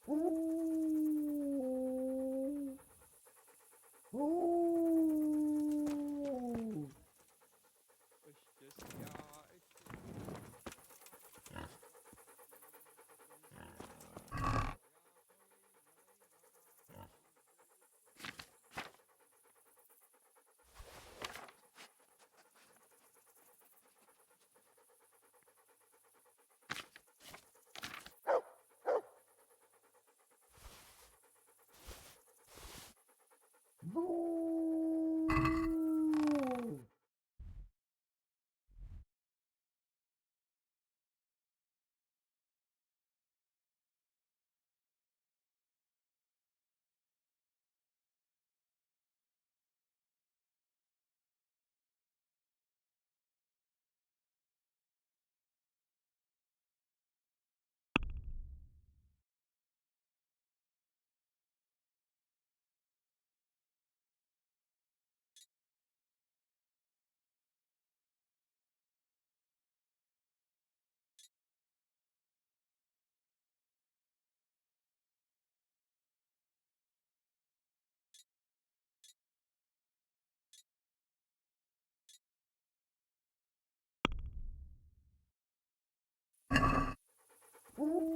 Ooh. Ooh. Östers, ja, Boo. Ooh.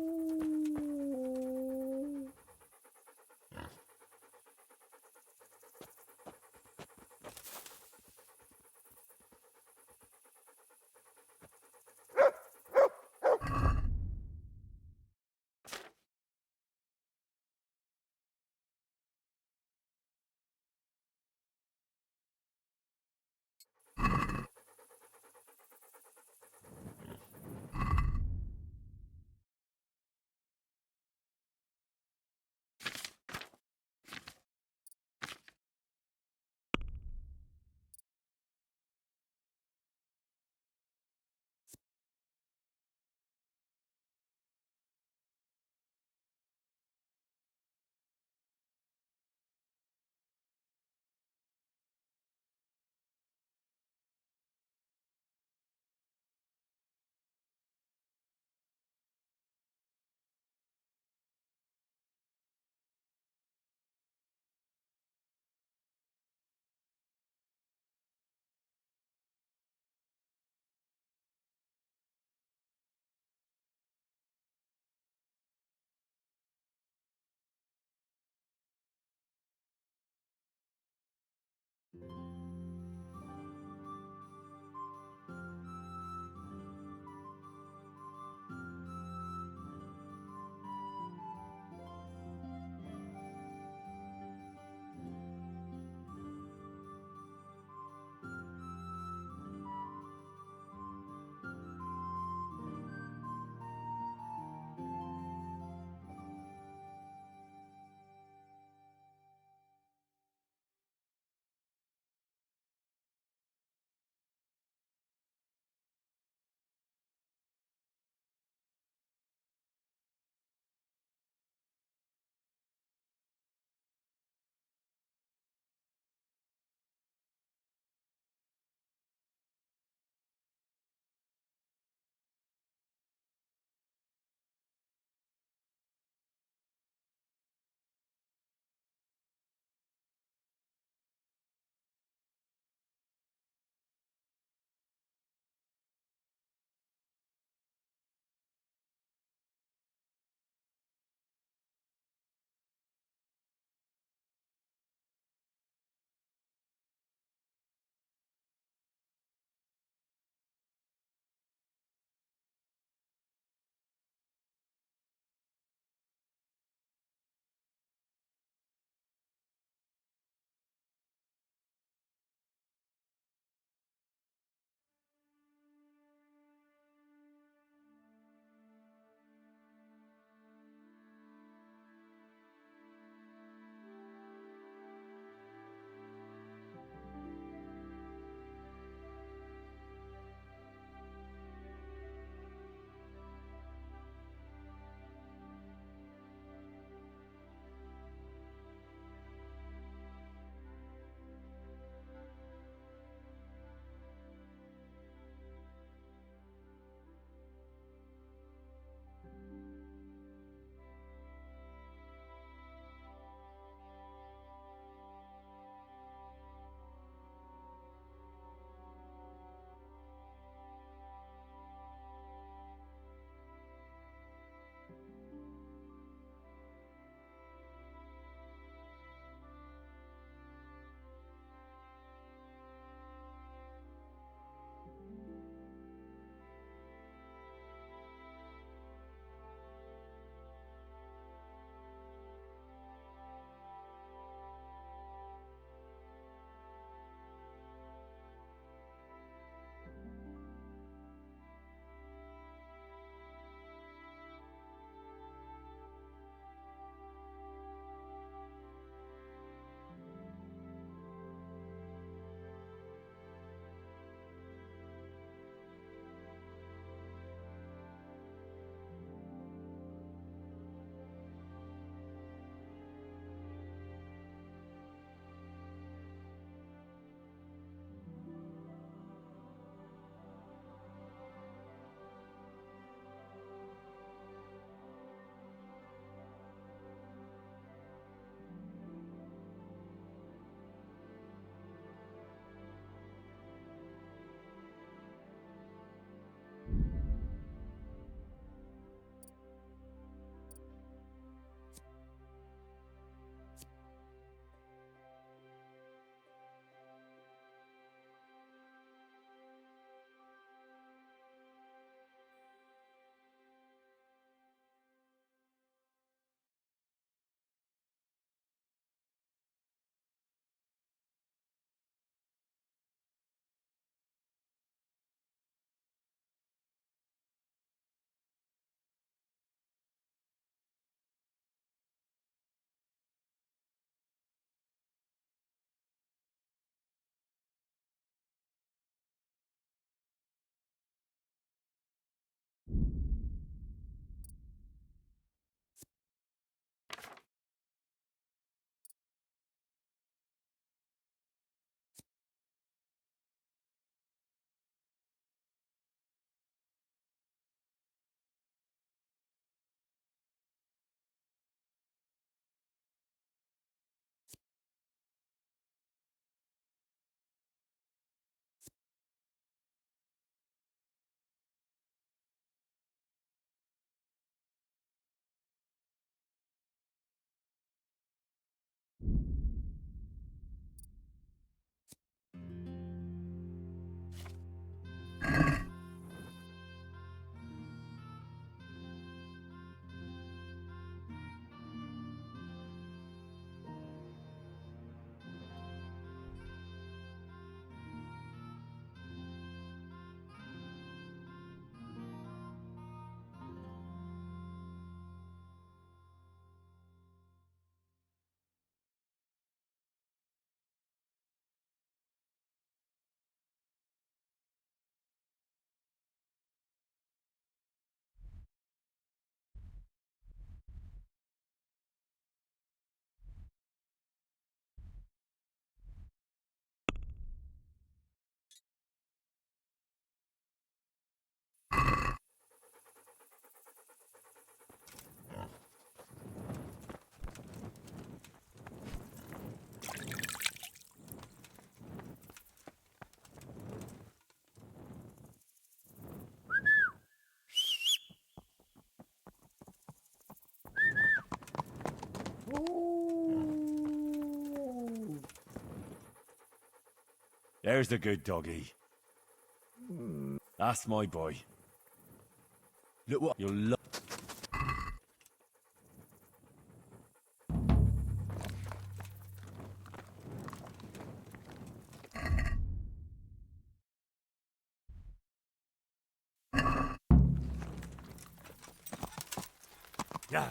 There's the good doggy. That's my boy. Look what you'll love. Yeah.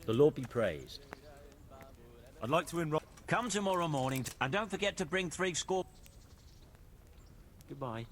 The Lord be praised. I'd like to enroll. Come tomorrow morning, and don't forget to bring 3 score. Goodbye.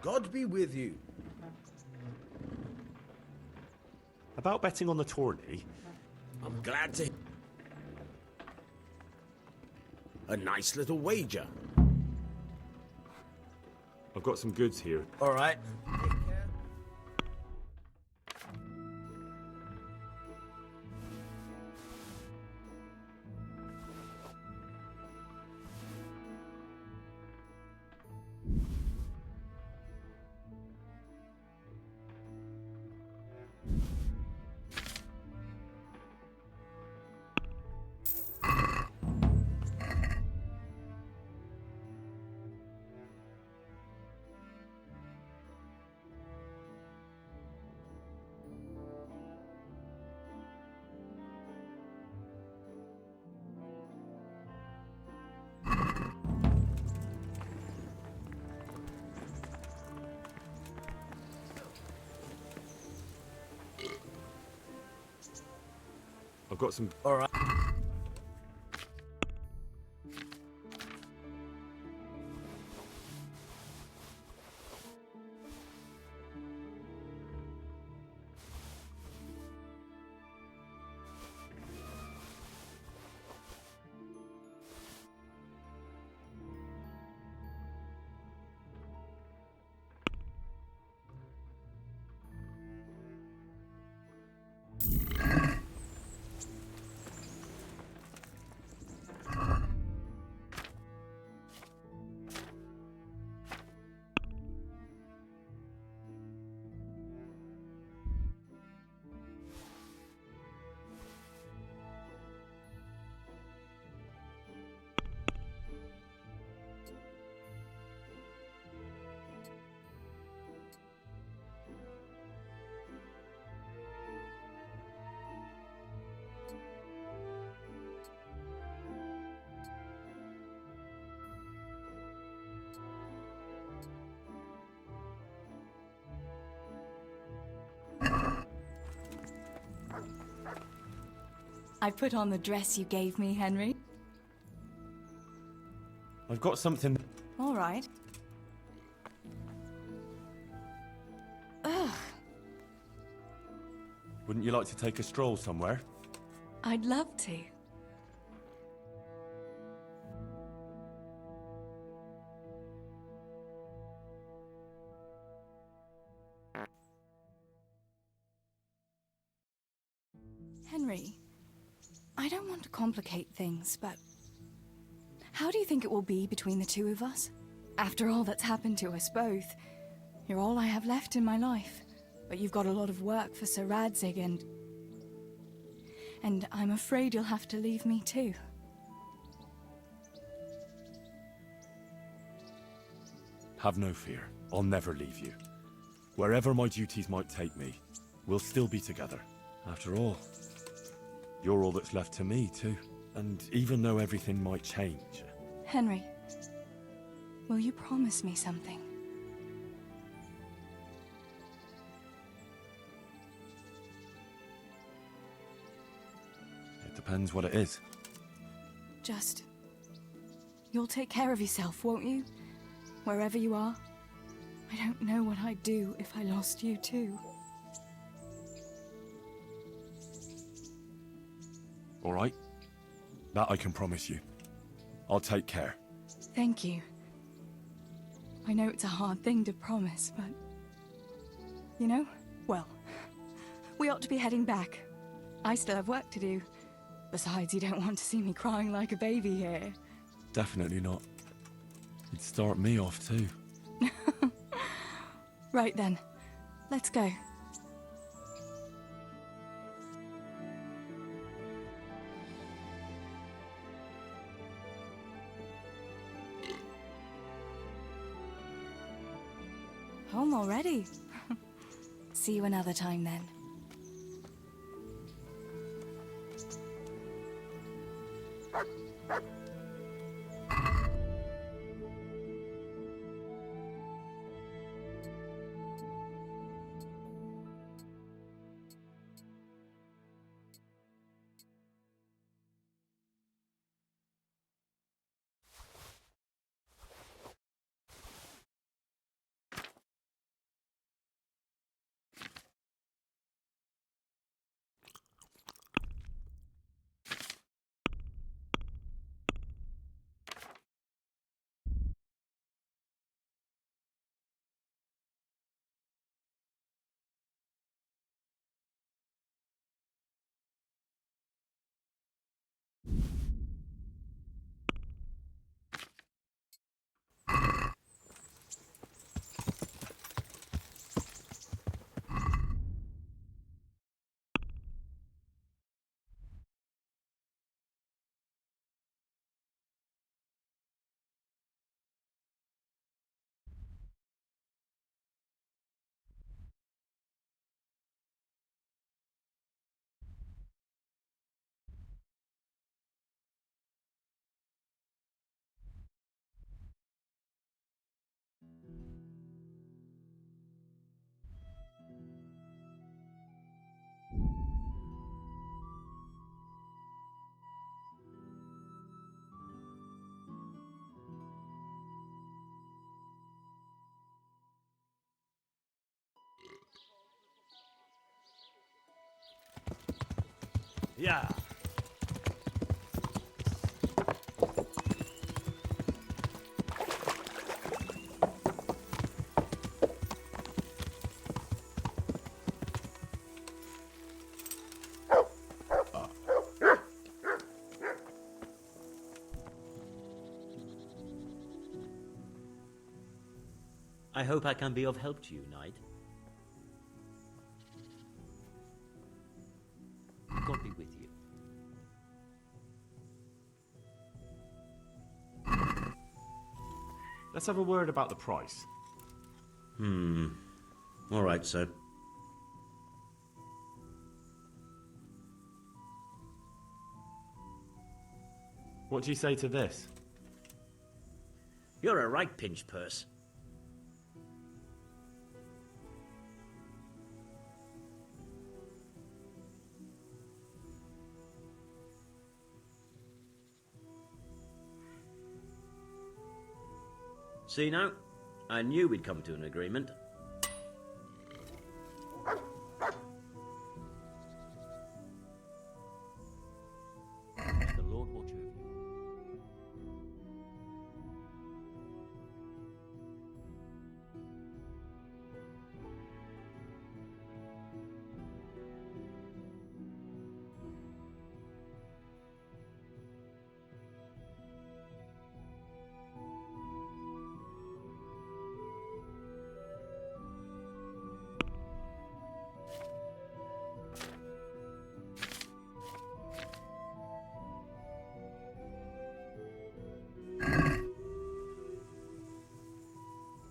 God be with you. About betting on the tourney? I'm glad to... A nice little wager. I've got some goods here. All right. I've got some... All right. I put on the dress you gave me, Henry. I've got something... All right. Ugh, Wouldn't you like to take a stroll somewhere? I'd love to. Henry, I don't want to complicate things, but how do you think it will be between the two of us? After all that's happened to us both, you're all I have left in my life, but you've got a lot of work for Sir Radzig and I'm afraid you'll have to leave me too. Have no fear. I'll never leave you. Wherever my duties might take me, we'll still be together. After all, you're all that's left to me, too. And even though everything might change... Henry, will you promise me something? It depends what it is. Just... you'll take care of yourself, won't you? Wherever you are. I don't know what I'd do if I lost you, too. All right? That I can promise you. I'll take care. Thank you. I know it's a hard thing to promise, but... you know, well, we ought to be heading back. I still have work to do. Besides, you don't want to see me crying like a baby here. Definitely not. You'd start me off too. Right then, let's go. Home already. See you another time then. Yeah. I hope I can be of help to you, Knight. God be with you. Let's have a word about the price. All right, sir. What do you say to this? You're a right pinch purse. See now? I knew we'd come to an agreement. The Lord watch over you.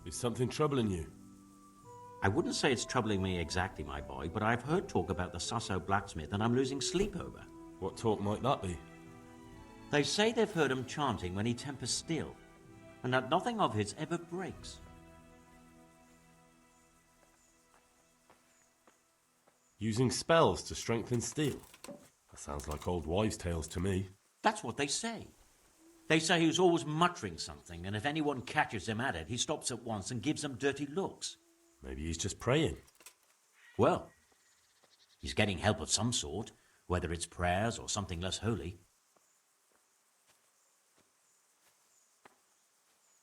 Is something troubling you? I wouldn't say it's troubling me exactly, my boy, but I've heard talk about the Sasso blacksmith and I'm losing sleep over. What talk might that be? They say they've heard him chanting when he tempers steel, and that nothing of his ever breaks. Using spells to strengthen steel? That sounds like old wives' tales to me. That's what they say. They say he's always muttering something, and if anyone catches him at it, he stops at once and gives them dirty looks. Maybe he's just praying. Well, he's getting help of some sort, whether it's prayers or something less holy.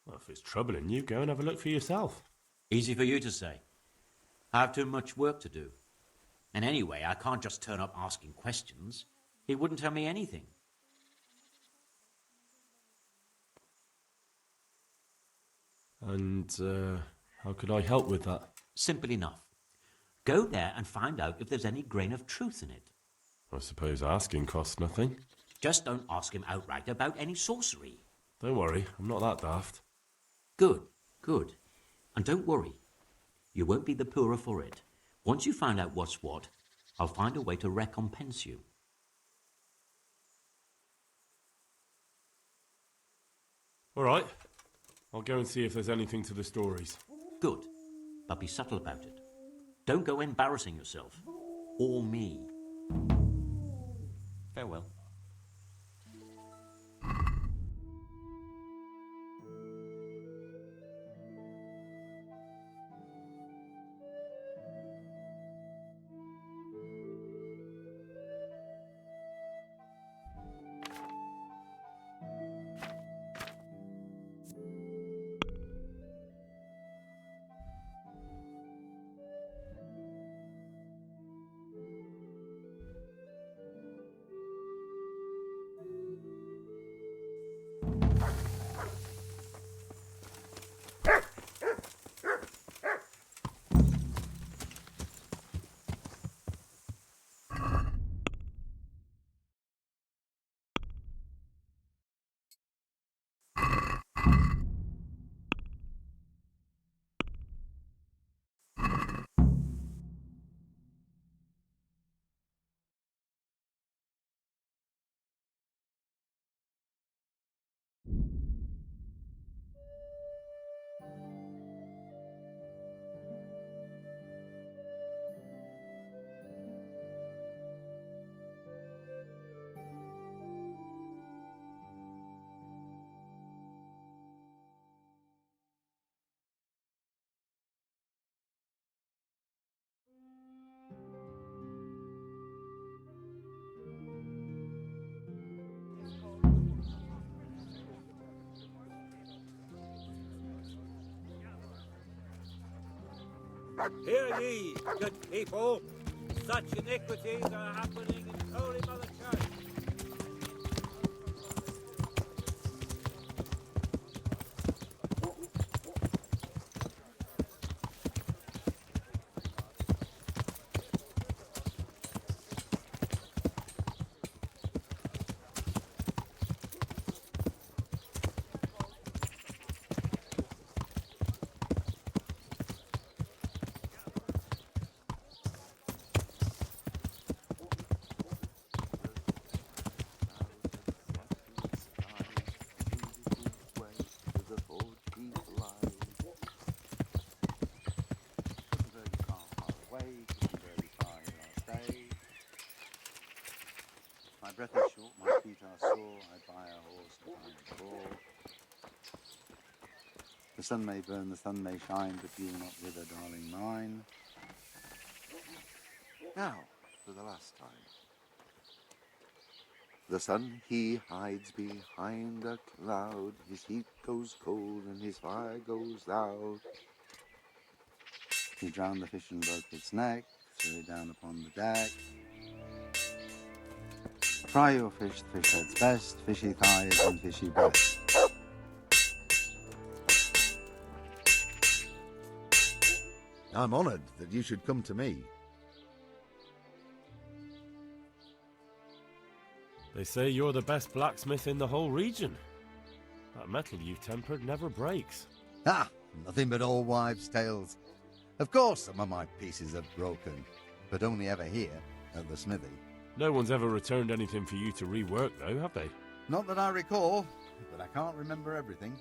Well, if it's troubling you, go and have a look for yourself. Easy for you to say. I have too much work to do. And anyway, I can't just turn up asking questions. He wouldn't tell me anything. And, how could I help with that? Simple enough. Go there and find out if there's any grain of truth in it. I suppose asking costs nothing. Just don't ask him outright about any sorcery. Don't worry, I'm not that daft. Good, good. And don't worry. You won't be the poorer for it. Once you find out what's what, I'll find a way to recompense you. All right. I'll go and see if there's anything to the stories. Good. But be subtle about it. Don't go embarrassing yourself. Or me. Farewell. Hear ye, good people. Such iniquities are happening in Holy Mother Church. My breath is short, my feet are sore, I buy a horse and find a ball. The sun may burn, the sun may shine, but you will not wither, darling mine. Now, for the last time. The sun, he hides behind a cloud, his heat goes cold and his fire goes out. He drowned the fish and broke its neck, threw it down upon the deck. Fry your fish, the fish head's best, fishy thighs and fishy breast. I'm honoured that you should come to me. They say you're the best blacksmith in the whole region. That metal you've tempered never breaks. Ah, nothing but old wives' tales. Of course some of my pieces have broken, but only ever here, at the smithy. No one's ever returned anything for you to rework, though, have they? Not that I recall, but I can't remember everything.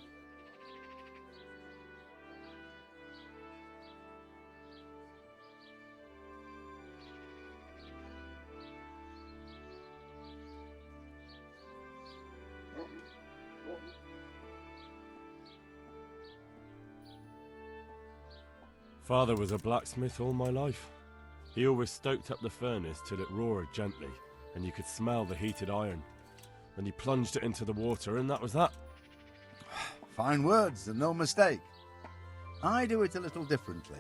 Father was a blacksmith all my life. He always stoked up the furnace till it roared gently, and you could smell the heated iron. Then he plunged it into the water, and that was that. Fine words, and no mistake. I do it a little differently.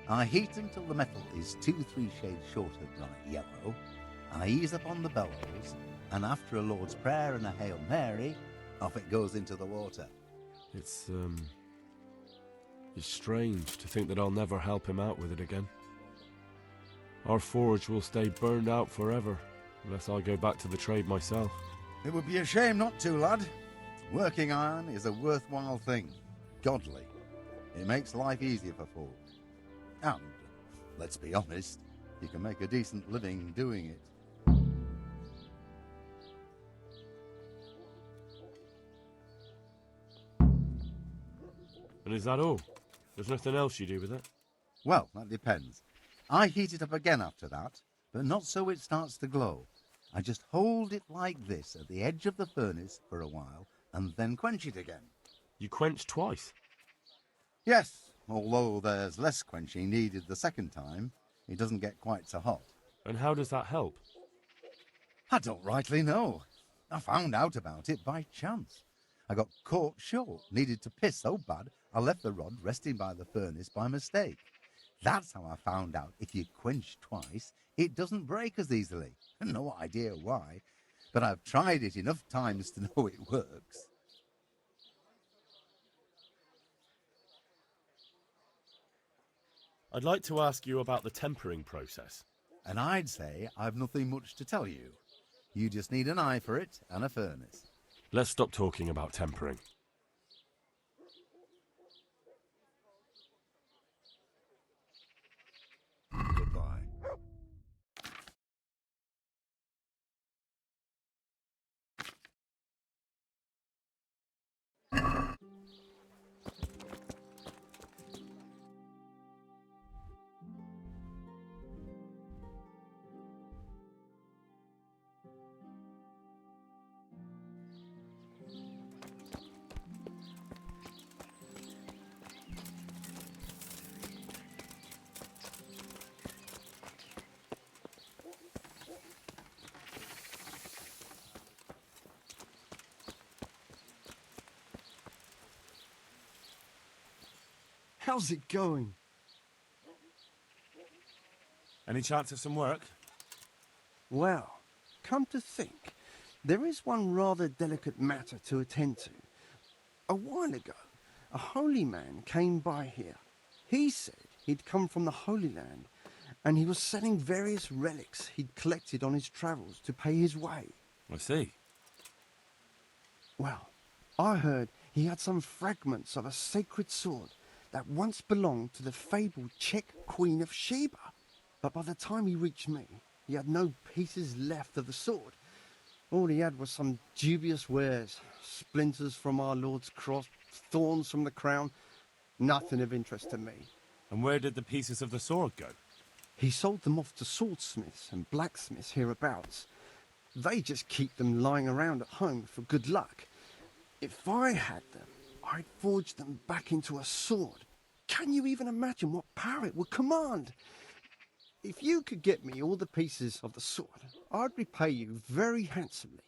I heat until the metal is 2-3 shades short of bright yellow. I ease up on the bellows, and after a Lord's Prayer and a Hail Mary, off it goes into the water. It's strange to think that I'll never help him out with it again. Our forge will stay burned out forever, unless I go back to the trade myself. It would be a shame not to, lad. Working iron is a worthwhile thing. Godly. It makes life easier for folk. And, let's be honest, you can make a decent living doing it. And is that all? There's nothing else you do with it? Well, that depends. I heat it up again after that, but not so it starts to glow. I just hold it like this at the edge of the furnace for a while and then quench it again. You quench twice? Yes, although there's less quenching needed the second time, it doesn't get quite so hot. And how does that help? I don't rightly know. I found out about it by chance. I got caught short, needed to piss so bad I left the rod resting by the furnace by mistake. That's how I found out if you quench twice, it doesn't break as easily. No idea why, but I've tried it enough times to know it works. I'd like to ask you about the tempering process. And I'd say I've nothing much to tell you. You just need an eye for it and a furnace. Let's stop talking about tempering. Goodbye. How's it going? Any chance of some work? Well, come to think, there is one rather delicate matter to attend to. A while ago, a holy man came by here. He said he'd come from the Holy Land, and he was selling various relics he'd collected on his travels to pay his way. I see. Well, I heard he had some fragments of a sacred sword that once belonged to the fabled Czech Queen of Sheba. But by the time he reached me, he had no pieces left of the sword. All he had was some dubious wares, splinters from our Lord's cross, thorns from the crown, nothing of interest to me. And where did the pieces of the sword go? He sold them off to swordsmiths and blacksmiths hereabouts. They just keep them lying around at home for good luck. If I had them, I'd forge them back into a sword. Can you even imagine what power it would command? If you could get me all the pieces of the sword, I'd repay you very handsomely.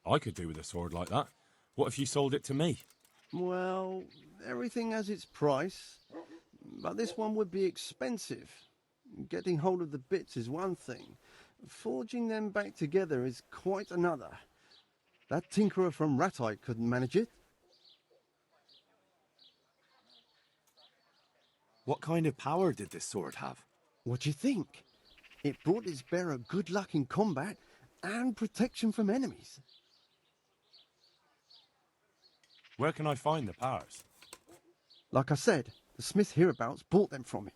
I could do with a sword like that. What if you sold it to me? Well, everything has its price, but this one would be expensive. Getting hold of the bits is one thing. Forging them back together is quite another. That tinkerer from Rattay couldn't manage it. What kind of power did this sword have? What do you think? It brought its bearer good luck in combat and protection from enemies. Where can I find the powers? Like I said, the smith hereabouts bought them from him.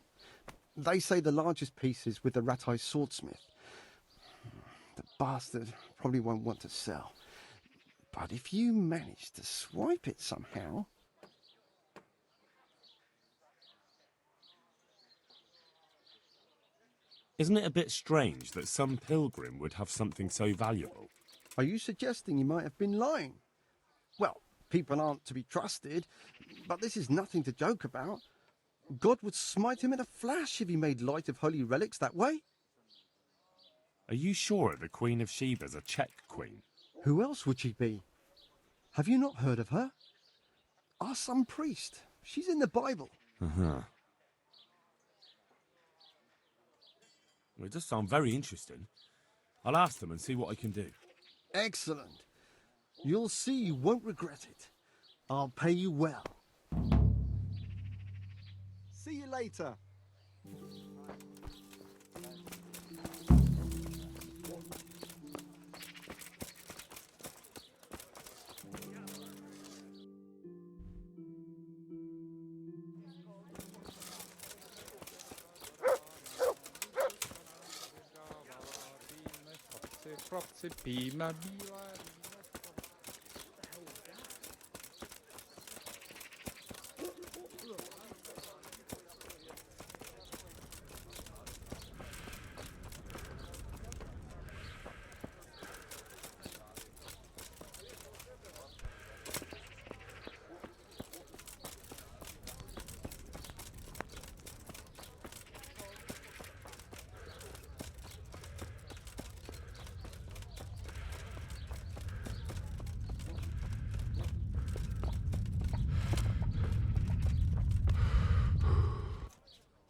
They say the largest piece is with the Rattay swordsmith. The bastard probably won't want to sell. But if you manage to swipe it somehow... Isn't it a bit strange that some pilgrim would have something so valuable? Are you suggesting he might have been lying? Well, people aren't to be trusted, but this is nothing to joke about. God would smite him in a flash if he made light of holy relics that way. Are you sure the Queen of Sheba's a Czech queen? Who else would she be? Have you not heard of her? Ask some priest. She's in the Bible. Uh-huh. Well, it does sound very interesting. I'll ask them and see what I can do. Excellent. You'll see you won't regret it. I'll pay you well. See you later. Fritz, píme bílé víno.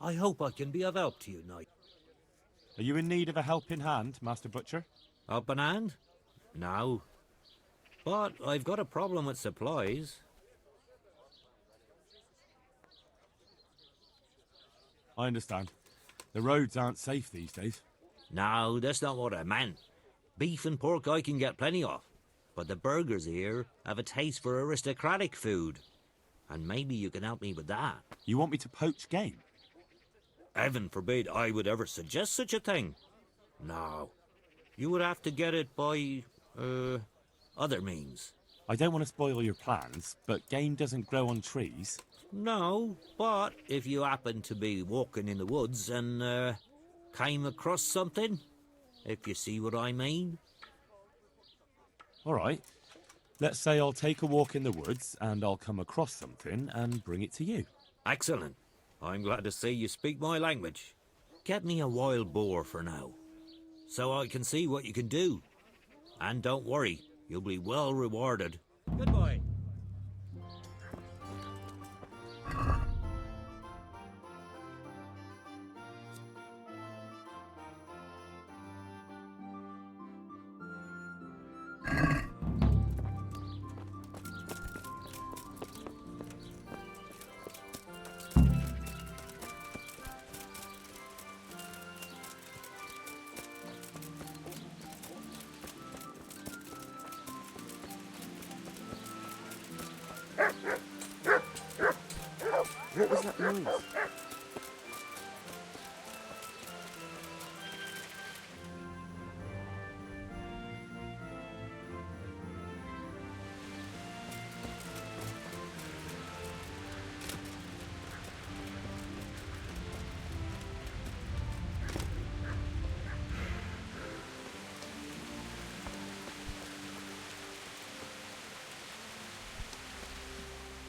I hope I can be of help to you, knight. Are you in need of a helping hand, Master Butcher? Help in hand? No. But I've got a problem with supplies. I understand. The roads aren't safe these days. No, that's not what I meant. Beef and pork I can get plenty of. But the burghers here have a taste for aristocratic food. And maybe you can help me with that. You want me to poach game? Heaven forbid I would ever suggest such a thing. No. You would have to get it by, other means. I don't want to spoil your plans, but game doesn't grow on trees. No, but if you happen to be walking in the woods and, came across something, if you see what I mean. All right. Let's say I'll take a walk in the woods and I'll come across something and bring it to you. Excellent. I'm glad to see you speak my language. Get me a wild boar for now, so I can see what you can do. And don't worry, you'll be well rewarded. Goodbye. What was that noise?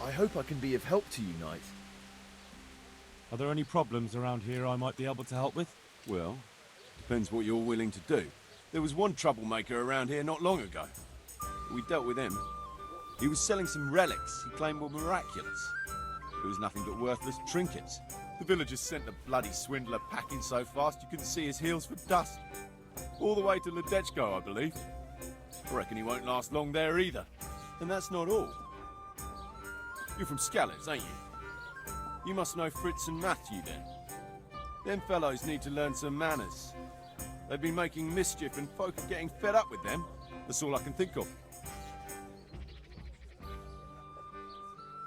I hope I can be of help to you, Knight. Are there any problems around here I might be able to help with? Well, depends what you're willing to do. There was one troublemaker around here not long ago. We dealt with him. He was selling some relics he claimed were miraculous. It was nothing but worthless trinkets. The villagers sent the bloody swindler packing so fast you couldn't see his heels for dust. All the way to Ledechko, I believe. I reckon he won't last long there either. And that's not all. You're from Scallows, ain't you? You must know Fritz and Matthew then. Them fellows need to learn some manners. They've been making mischief and folk are getting fed up with them. That's all I can think of.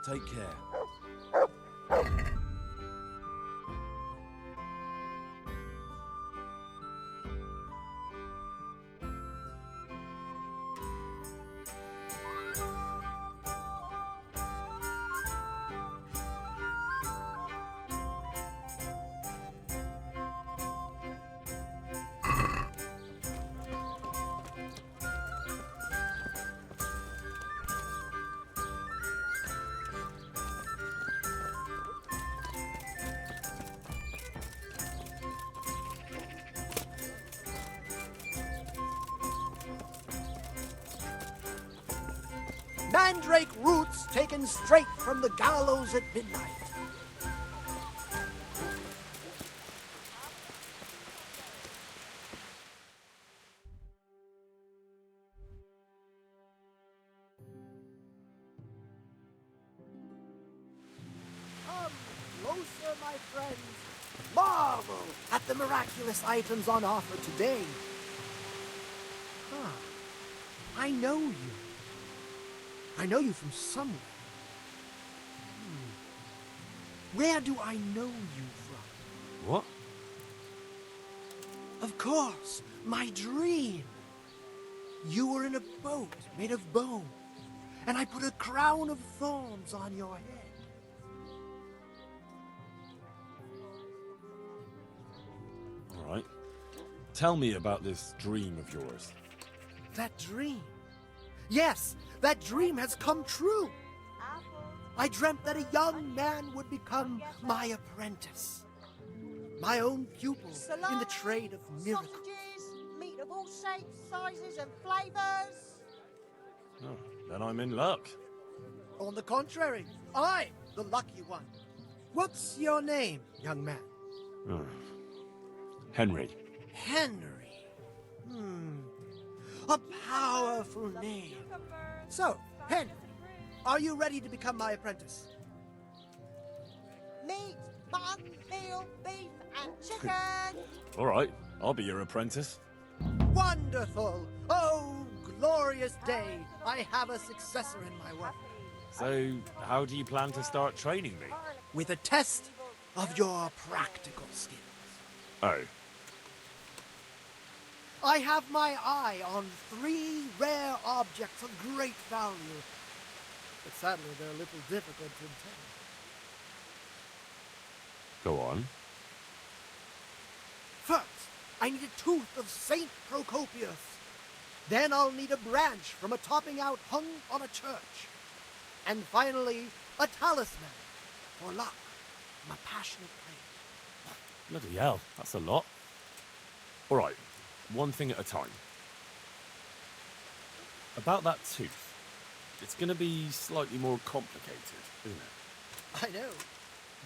Take care. Mandrake roots taken straight from the gallows at midnight. Come closer, my friends. Marvel at the miraculous items on offer today. Huh. I know you. I know you from somewhere. Where do I know you from? What? Of course, my dream. You were in a boat made of bone, and I put a crown of thorns on your head. All right. Tell me about this dream of yours. That dream? Yes, that dream has come true. I dreamt that a young man would become my apprentice. My own pupil in the trade of miracles. Sausages, meat of all shapes, sizes and flavors. Oh, then I'm in luck. On the contrary, I'm the lucky one. What's your name, young man? Oh. Henry. Henry. A powerful name. So, Henry, are you ready to become my apprentice? Meat, mutton, veal, beef and chicken. All right, I'll be your apprentice. Wonderful! Oh, glorious day! I have a successor in my work. So, how do you plan to start training me? With a test of your practical skills. Oh. I have my eye on 3 rare objects of great value. But sadly, they're a little difficult to obtain. Go on. First, I need a tooth of Saint Procopius. Then I'll need a branch from a topping out hung on a church. And finally, a talisman for luck from a passionate flame. Bloody hell, that's a lot. All right, one thing at a time. About that tooth, it's going to be slightly more complicated, isn't it? I know.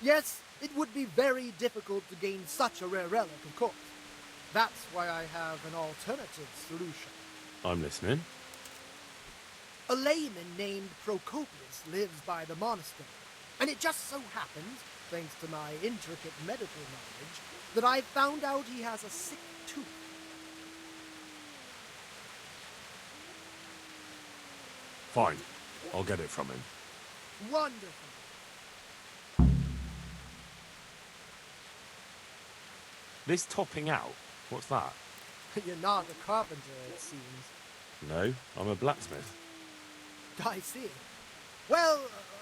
Yes, it would be very difficult to gain such a rare relic, of course. That's why I have an alternative solution. I'm listening. A layman named Procopius lives by the monastery, and it just so happens, thanks to my intricate medical knowledge, that I found out he has a sick tooth. Fine, I'll get it from him. Wonderful. This topping out, what's that? You're not a carpenter, it seems. No, I'm a blacksmith. I see. Well,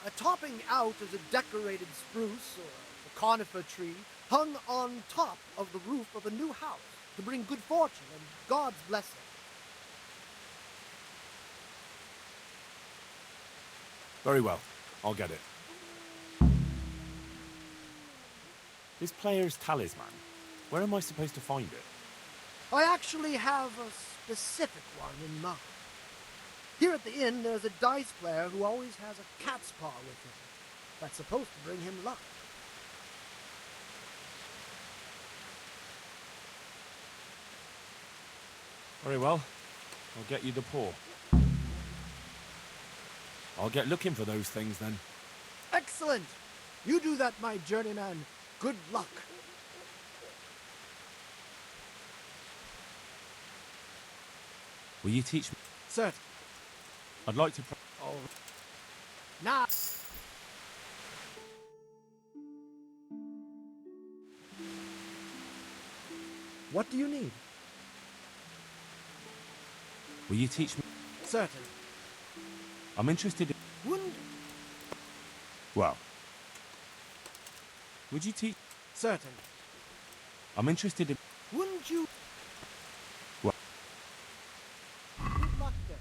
a topping out is a decorated spruce or a conifer tree hung on top of the roof of a new house to bring good fortune and God's blessing. Very well, I'll get it. This player's talisman, where am I supposed to find it? I actually have a specific one in mind. Here at the inn, there's a dice player who always has a cat's paw with him. That's supposed to bring him luck. Very well, I'll get you the paw. I'll get looking for those things then. Excellent! You do that, my journeyman. Good luck. Will you teach me? Sir. I'd like to... Oh. Now. What do you need? Will you teach me? Certainly. I'm interested in... Wouldn't... Well... Would you teach... Certainly. I'm interested in... Wouldn't you... Well... Good luck then.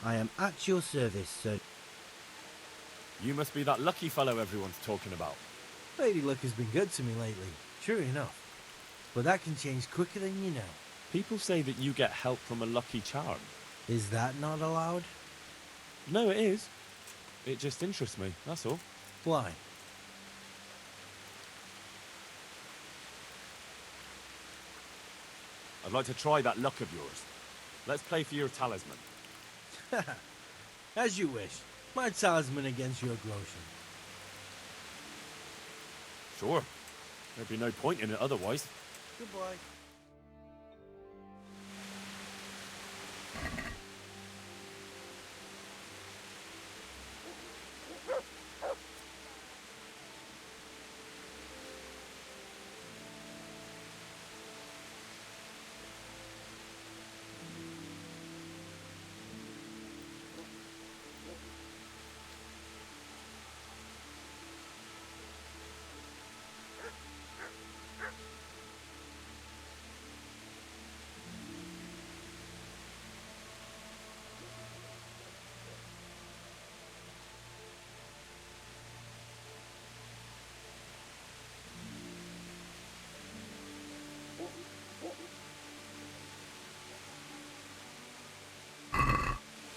I am at your service, sir. You must be that lucky fellow everyone's talking about. Lady Luck has been good to me lately, sure enough. But that can change quicker than you know. People say that you get help from a lucky charm. Is that not allowed? No, it is. It just interests me, that's all. Why? I'd like to try that luck of yours. Let's play for your talisman. As you wish. My talisman against your groschen. Sure. There'd be no point in it otherwise. Goodbye.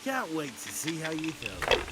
Can't wait to see how you feel.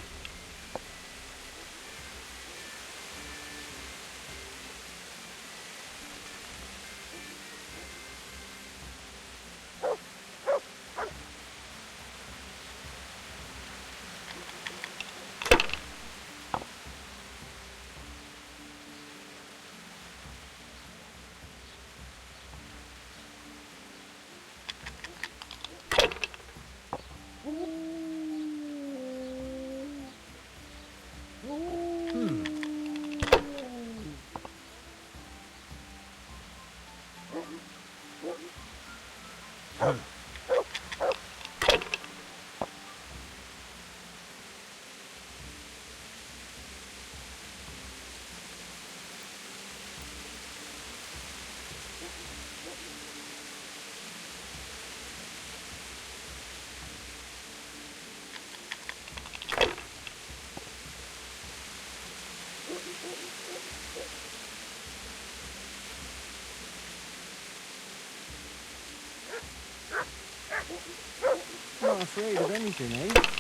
Not afraid of anything, eh?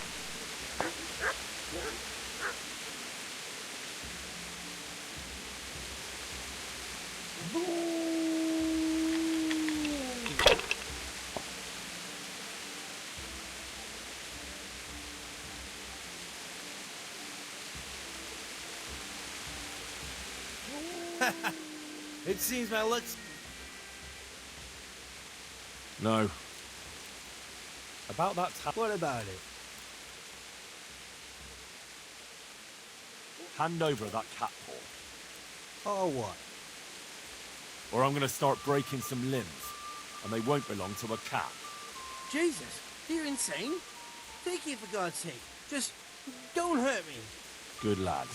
It seems my luck's... No. About that What about it? hand over that cat paw. Oh, what? Or I'm gonna start breaking some limbs, and they won't belong to a cat. Jesus, you're insane. Take it for God's sake. Just don't hurt me. Good lad.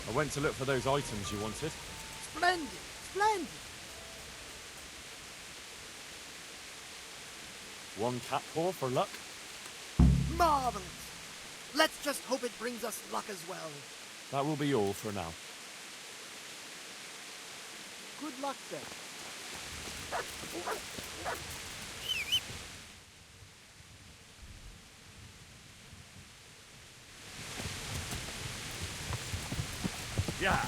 I went to look for those items you wanted. Splendid! Splendid! One cat paw for luck. Marvelous! Let's just hope it brings us luck as well. That will be all for now. Good luck then. Yeah.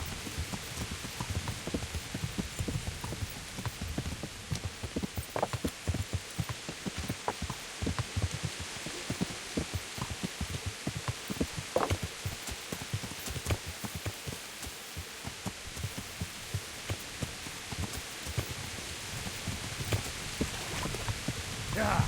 Yeah.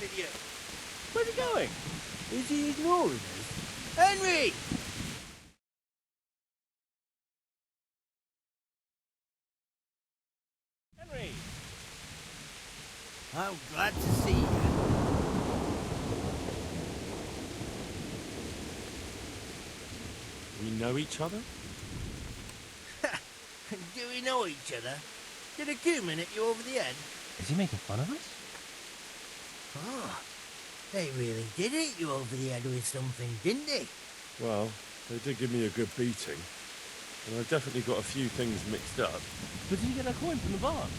Idiot. Where's he going? Is he ignoring us? Henry! I'm glad to see you. We know each other? Do we know each other? Did a Cumin hit you over the head? Is he making fun of us? Oh, they really did hit you over the head with something, didn't they? Well, they did give me a good beating. And I've definitely got a few things mixed up. But did you get a coin from the barn?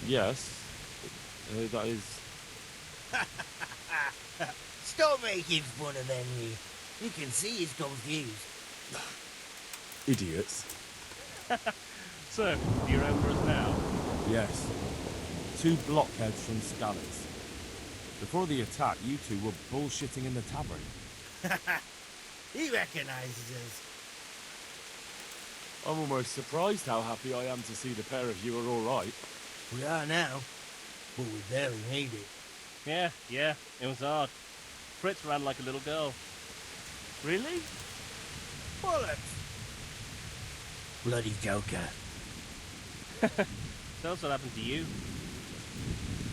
Yes. That is... Stop making fun of Henry. You can see he's confused. idiots. So, do you remember us now? Yes. 2 blockheads from Scallots. Before the attack, you two were bullshitting in the tavern. He recognises us. I'm almost surprised how happy I am to see the pair of you are all right. We are now, but we barely made it. Yeah, it was hard. Fritz ran like a little girl. Really? Bollocks! Bloody Joker. Tell us what happened to you.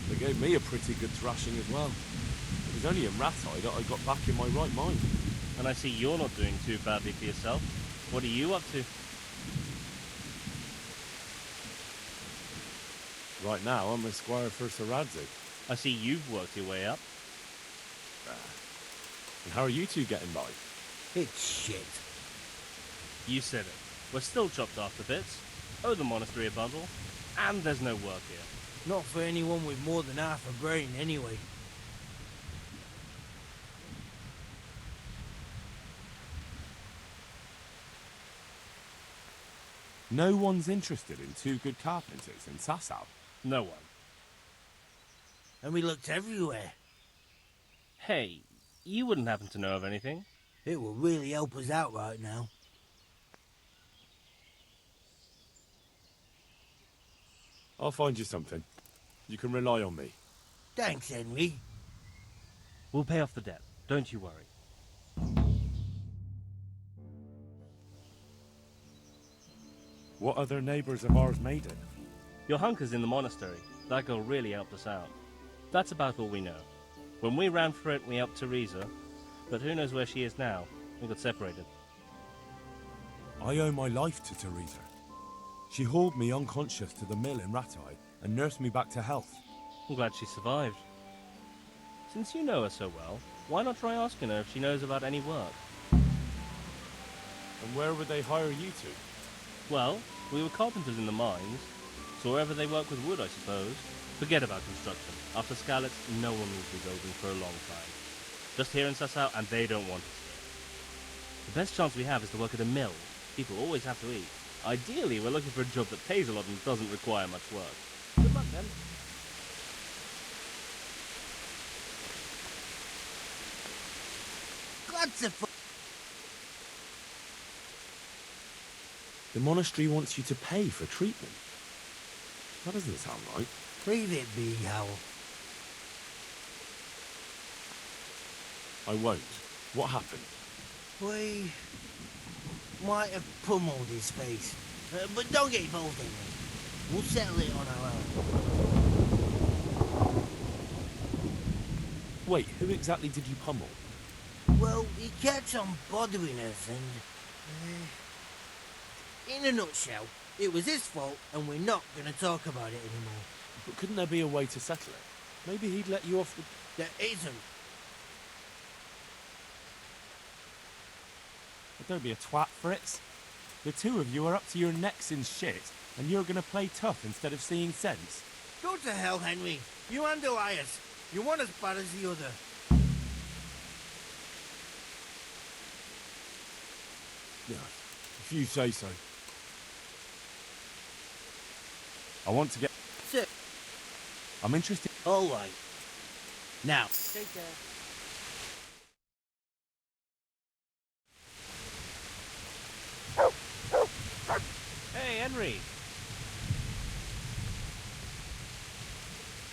They gave me a pretty good thrashing as well. It was only in Rat-Eye that I got back in my right mind. And I see you're not doing too badly for yourself. What are you up to? Right now, I'm a squire for Sir Radzig. I see you've worked your way up. And how are you two getting by? It's shit. You said it. We're still chopped off to bits. Owe the monastery a bundle. And there's no work here. Not for anyone with more than half a brain, anyway. No one's interested in 2 good carpenters in Sasau. No one. And we looked everywhere. Hey, you wouldn't happen to know of anything? It will really help us out right now. I'll find you something. You can rely on me. Thanks, Henry. We'll pay off the debt. Don't you worry. What other neighbours of ours made it? Your hunker's in the monastery. That girl really helped us out. That's about all we know. When we ran for it, we helped Teresa. But who knows where she is now? We got separated. I owe my life to Teresa. She hauled me unconscious to the mill in Rat-Eye and nursed me back to health. I'm glad she survived. Since you know her so well, why not try asking her if she knows about any work? And where would they hire you to? Well, we were carpenters in the mines, so wherever they work with wood, I suppose. Forget about construction. After Scallots, no one will be building for a long time. Just here in Sasau, and they don't want us here. The best chance we have is to work at a mill. People always have to eat. Ideally, we're looking for a job that pays a lot and doesn't require much work. Good luck, then. The monastery wants you to pay for treatment. That doesn't sound right. Leave it be, Howell. I won't. What happened? We might have pummeled his face. But don't get involved in it. We'll settle it on our own. Wait, who exactly did you pummel? Well, he kept on bothering us and... in a nutshell, it was his fault and we're not going to talk about it anymore. But couldn't there be a way to settle it? Maybe he'd let you off the... There isn't. But don't be a twat, Fritz. The 2 of you are up to your necks in shit, and you're going to play tough instead of seeing sense. Go to hell, Henry. You and Elias. You're one as bad as the other. Yeah, if you say so. I want to get... Sir. I'm interested... All right. Now. Take care. Hey, Henry.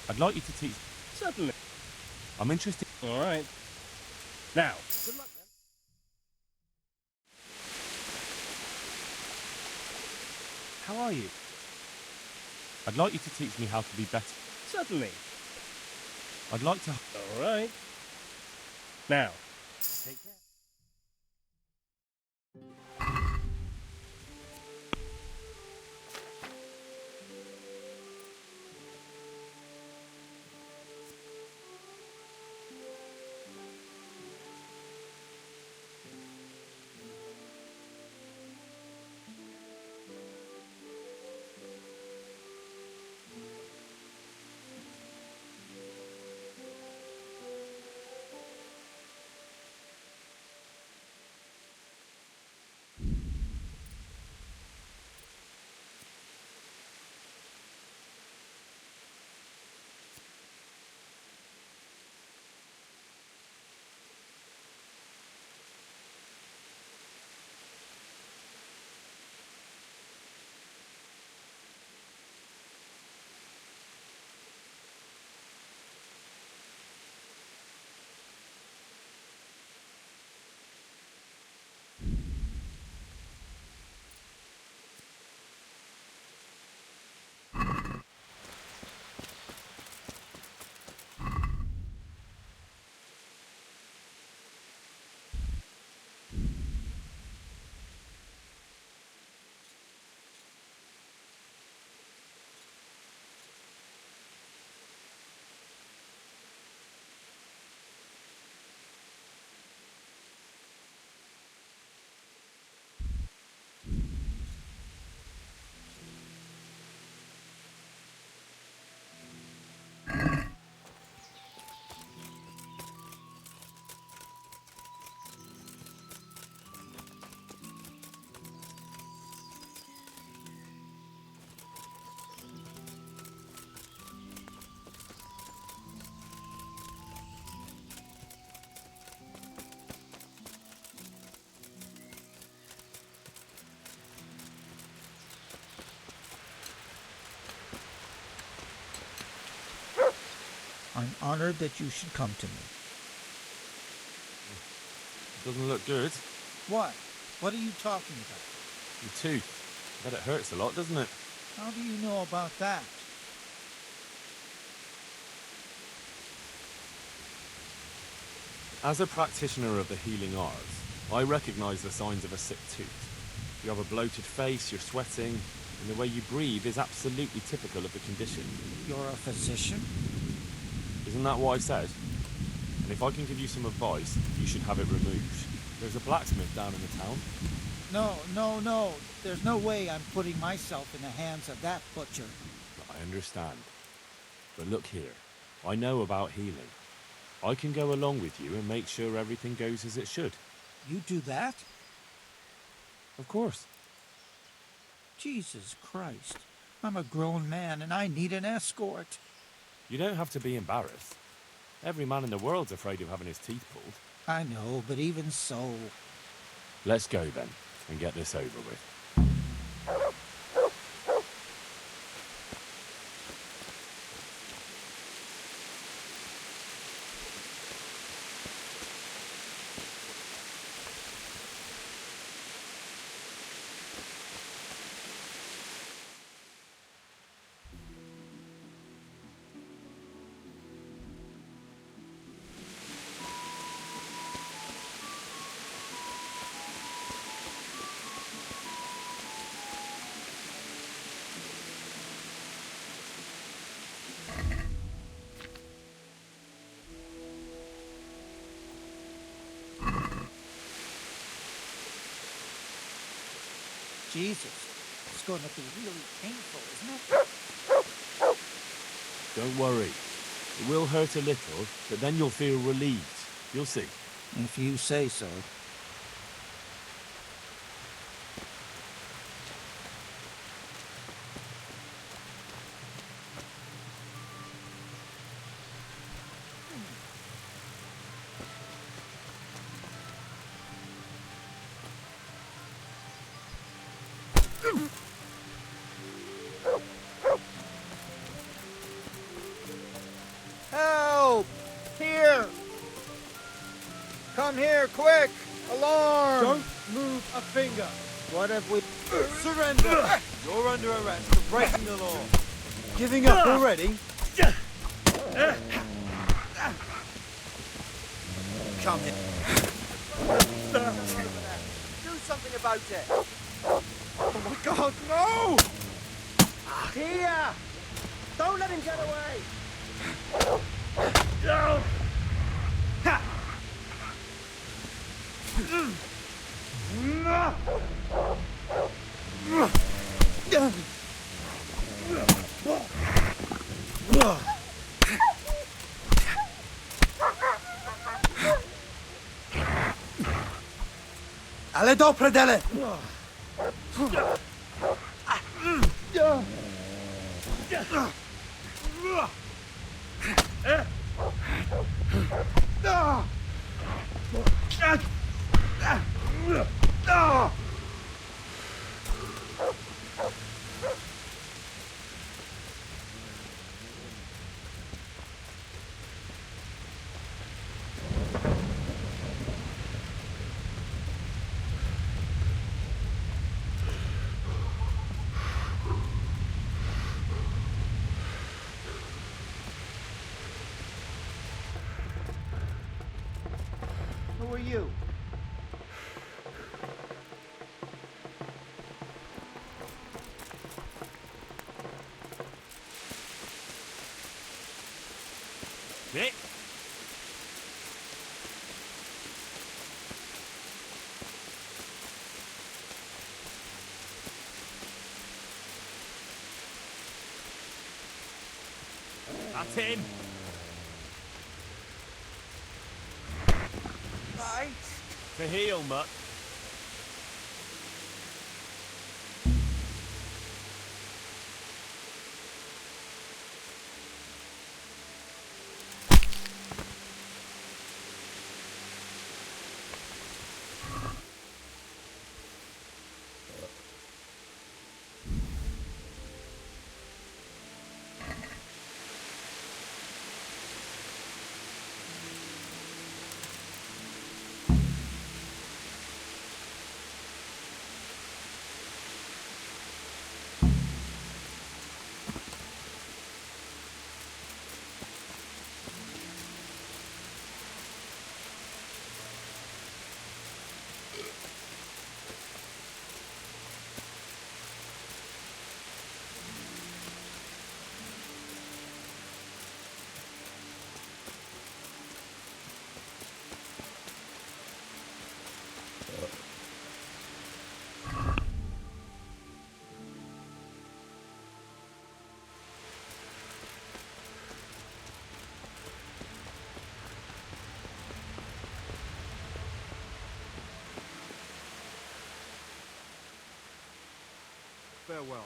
I'd like you to teach... Certainly. I'm interested... All right. Now. Good luck, then. How are you? I'd like you to teach me how to be better. Certainly. I'd like to... All right. Now, take care. I'm honored that you should come to me. Doesn't look good. What? What are you talking about? Your tooth. I bet it hurts a lot, doesn't it? How do you know about that? As a practitioner of the healing arts, I recognize the signs of a sick tooth. You have a bloated face, you're sweating, and the way you breathe is absolutely typical of the condition. You're a physician? Isn't that what I said? And if I can give you some advice, you should have it removed. There's a blacksmith down in the town. No. There's no way I'm putting myself in the hands of that butcher. I understand. But look here, I know about healing. I can go along with you and make sure everything goes as it should. You do that? Of course. Jesus Christ. I'm a grown man and I need an escort. You don't have to be embarrassed. Every man in the world's afraid of having his teeth pulled. I know, but even so... Let's go then, and get this over with. Jesus, it's going to be really painful, isn't it? Don't worry. It will hurt a little, but then you'll feel relieved. You'll see. If you say so. Help! Here! Come here, quick! Alarm! Don't move a finger. What have we... Surrender! You're under arrest for breaking the law. Giving up already? Come here. Do something about it! Oh my god, no! Here! Don't let him get away! No! Ale do predele! Who are you? Nick? That's him. Right. To heel, Mutt. Farewell.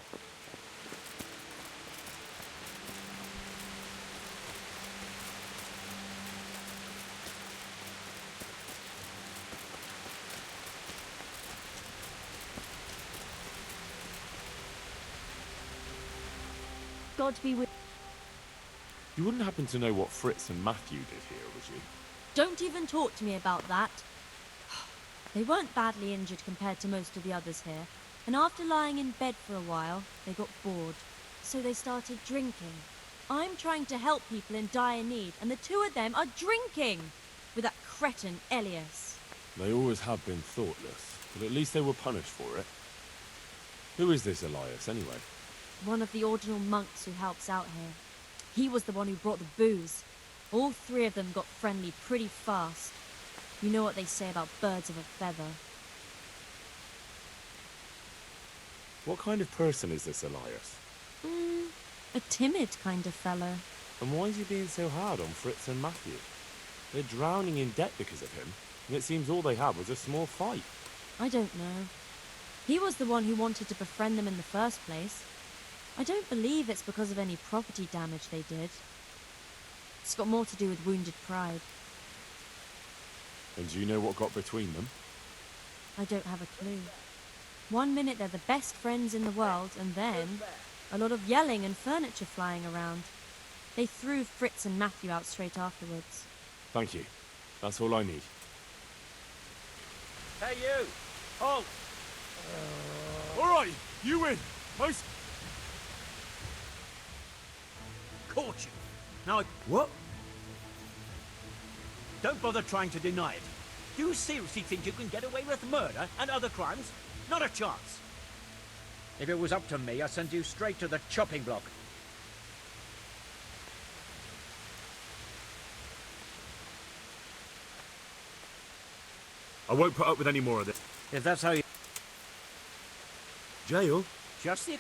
God be with... You wouldn't happen to know what Fritz and Matthew did here, would you? Don't even talk to me about that. They weren't badly injured compared to most of the others here, and after lying in bed for a while, they got bored. So they started drinking. I'm trying to help people in dire need, and the two of them are drinking! With that cretin Elias. They always have been thoughtless, but at least they were punished for it. Who is this Elias, anyway? One of the ordinal monks who helps out here. He was the one who brought the booze. All three of them got friendly pretty fast. You know what they say about birds of a feather. What kind of person is this Elias? A timid kind of fellow. And why is he being so hard on Fritz and Matthew? They're drowning in debt because of him, and it seems all they had was a small fight. I don't know. He was the one who wanted to befriend them in the first place. I don't believe it's because of any property damage they did. It's got more to do with wounded pride. And do you know what got between them? I don't have a clue. One minute they're the best friends in the world, and then a lot of yelling and furniture flying around. They threw Fritz and Matthew out straight afterwards. Thank you. That's all I need. Hey, you! Halt! All right, you win. Most. Caught you. Now, What? don't bother trying to deny it. Do you seriously think you can get away with murder and other crimes? Not a chance. If it was up to me, I'd send you straight to the chopping block. I won't put up with any more of this. If that's how you... Jail? Just the...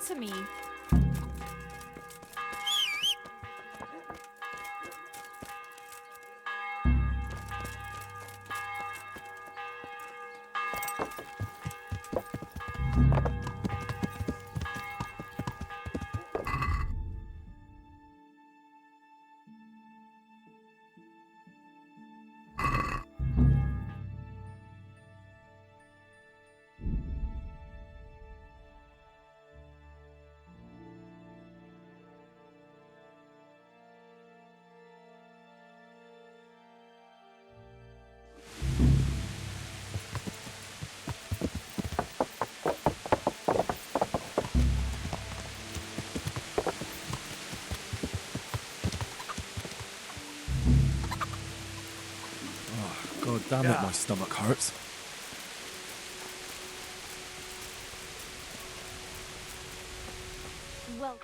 Answer me. damn it, my stomach hurts. Well,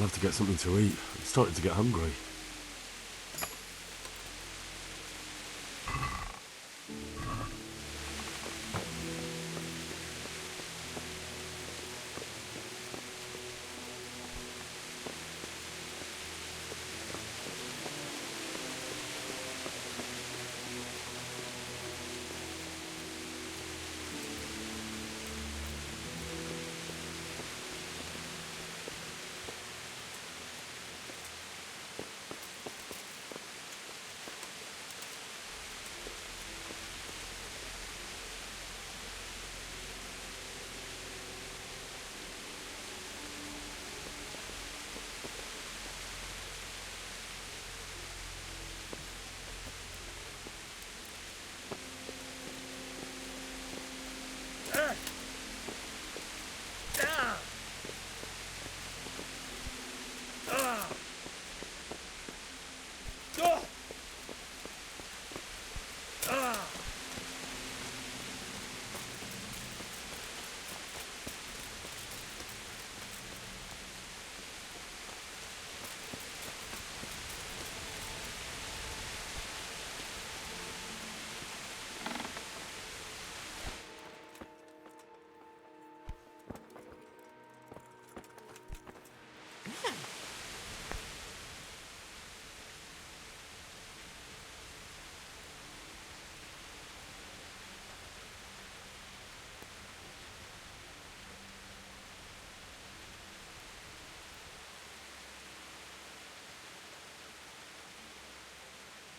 have to get something to eat. I'm starting to get hungry.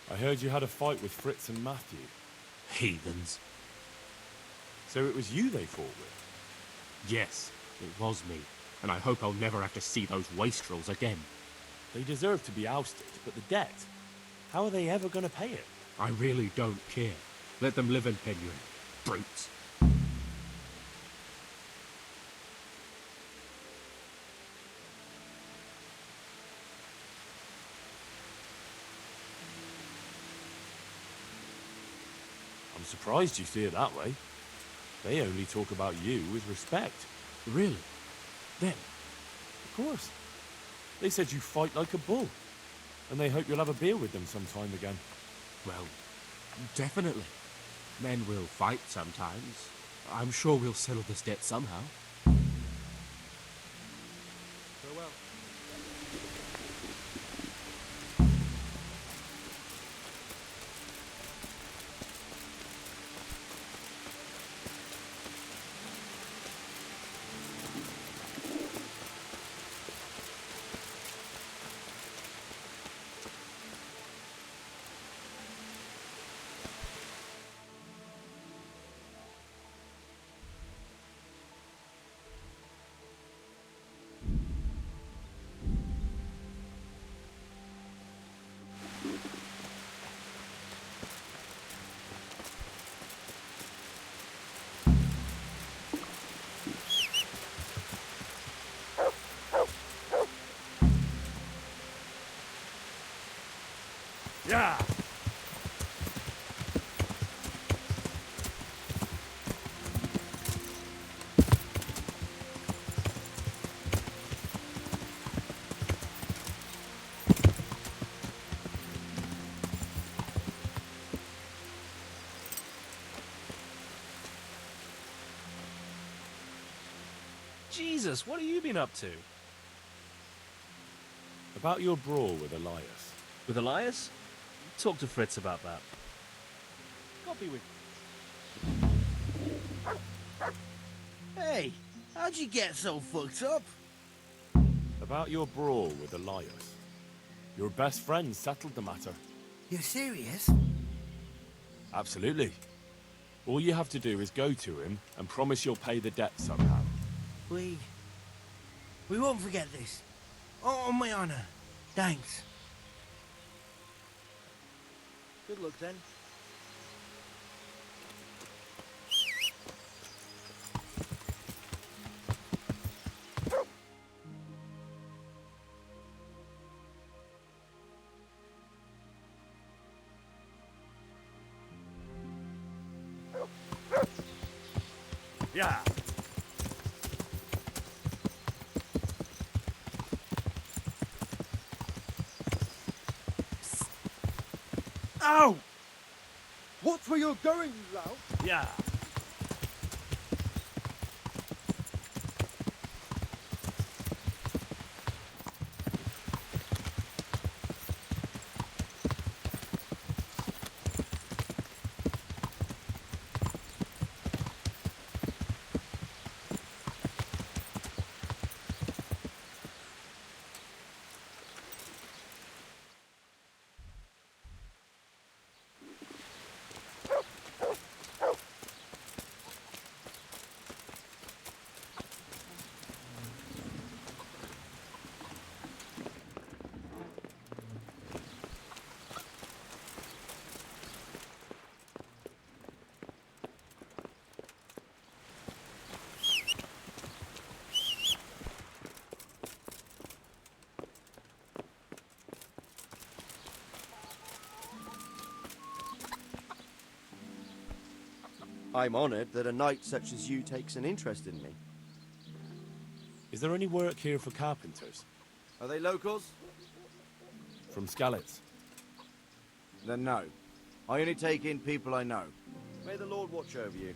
I heard you had a fight with Fritz and Matthew. Heathens. So it was you they fought with? Yes, it was me. And I hope I'll never have to see those wastrels again. They deserve to be ousted, but the debt? How are they ever going to pay it? I really don't care. Let them live in penury. Brutes. I'm surprised you see it that way. They only talk about you with respect. Really? Them? Of course. They said you fight like a bull. And they hope you'll have a beer with them sometime again. Well, definitely. Men will fight sometimes. I'm sure we'll settle this debt somehow. Farewell. Yeah! Jesus, what have you been up to? About your brawl with Elias. With Elias? Talk to Fritz about that. God be with you. Hey, how'd you get so fucked up? About your brawl with Elias. Your best friend settled the matter. You're serious? Absolutely. All you have to do is go to him and promise you'll pay the debt somehow. We won't forget this. On my honor. Thanks. Good luck then. Yeah. Ow! Watch where you're going, you lout. Yeah. I'm honoured that a knight such as you takes an interest in me. Is there any work here for carpenters? Are they locals? From Skalitz? Then no. I only take in people I know. May the Lord watch over you.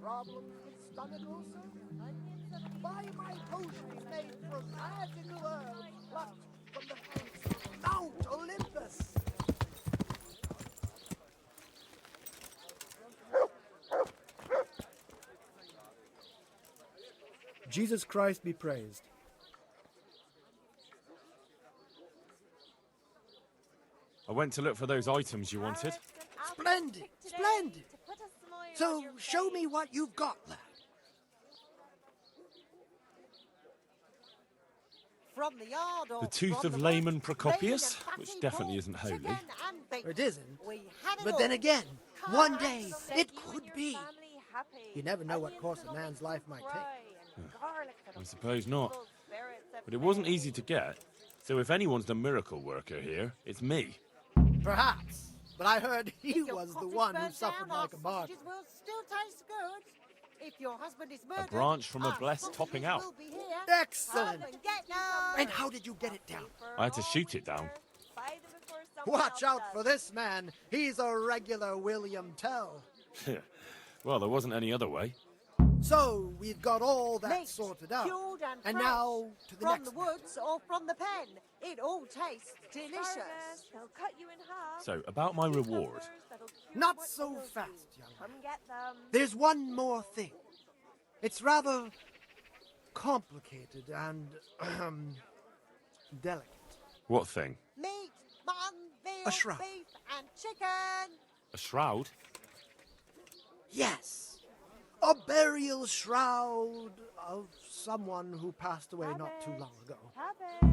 Problems with stomach ulcer? Buy my potions made from magical herbs plucked from the banks of Mount Olympus. Jesus Christ be praised. I went to look for those items you wanted. Splendid, splendid. So show me what you've got, lad. From the yard or The tooth from of the Layman wood, Procopius, raven and which fatty definitely pork, isn't holy. chicken and bacon. It isn't. We have it But all. then again, one day Set it you and could your be. family happy. You never know what Onions course a that'll man's make you life might cry take. and garlic that'll I suppose not. evil spirits at But it wasn't bay. easy to get, so if anyone's the miracle worker here, it's me. Perhaps. But I heard he If your was the cottage one who burns suffered down, like a our martyr. sausages will still taste good. If your husband is murdered, branch from a our blessed sausages topping out. will be here. Excellent. Come and get them. And how did you get it down? I had to shoot it down. Buy them before someone Watch else out does. for this man. He's a regular William Tell. Well, there wasn't any other way. So we've got all that Meat, sorted out. cured and And fresh, now to the from next the woods or from the pen. It all tastes delicious. They'll cut you in half. So, about my reward. Not so fast, young man. Come get them. There's one more thing. It's rather complicated and delicate. What thing? Meat, mutton, veal, A shroud. beef and chicken. A shroud? Yes. A burial shroud of someone who passed away not too long ago. Cabbage.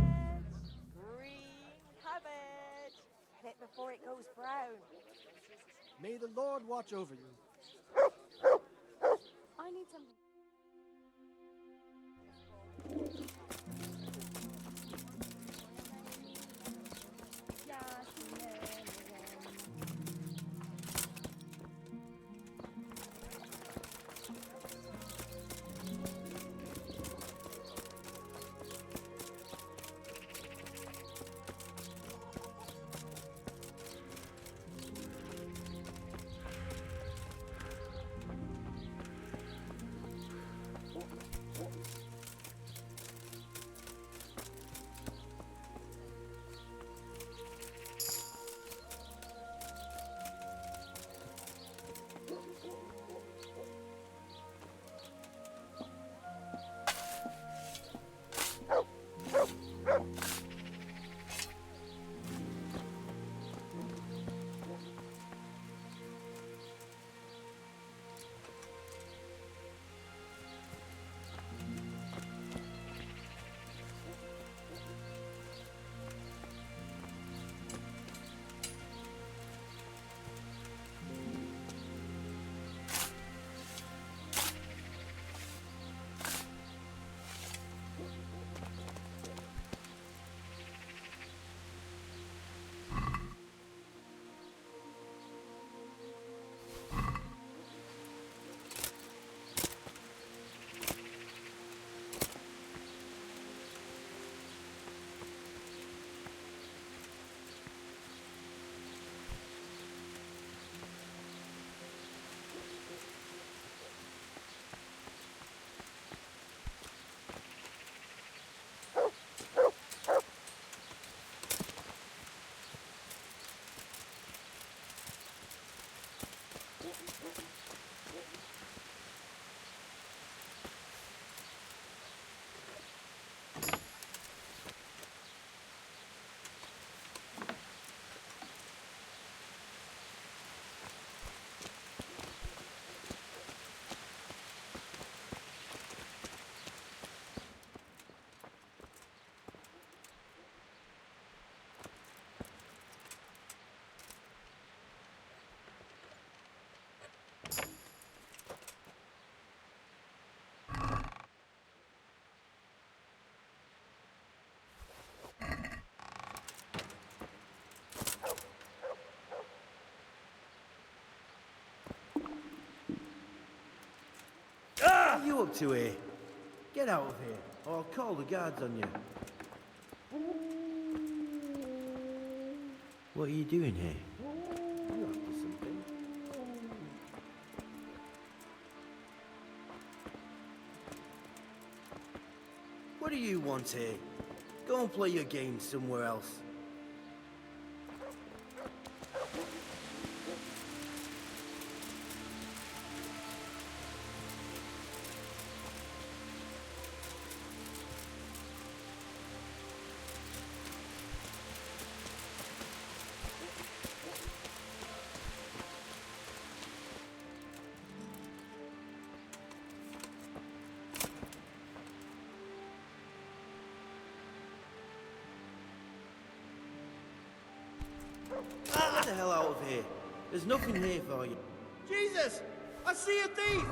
Green cabbage. Get it before it goes brown. May the Lord watch over you. I need something. up to here? Get out of here, or I'll call the guards on you. What are you doing here? You up to something? What do you want here? Go and play your game somewhere else. Get the hell out of here. There's nothing here for you. Jesus! I see a thief!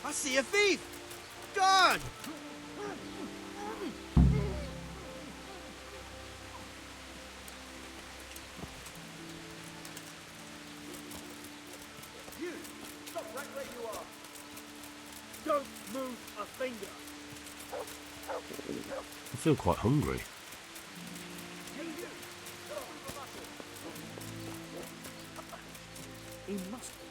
I see a thief! God! You! Stop right where you are! Don't move a finger! I feel quite hungry. He must be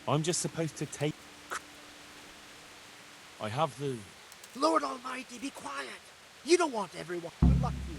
I'm just supposed to take... I have the... Lord Almighty, be quiet. You don't want everyone. Good luck to you.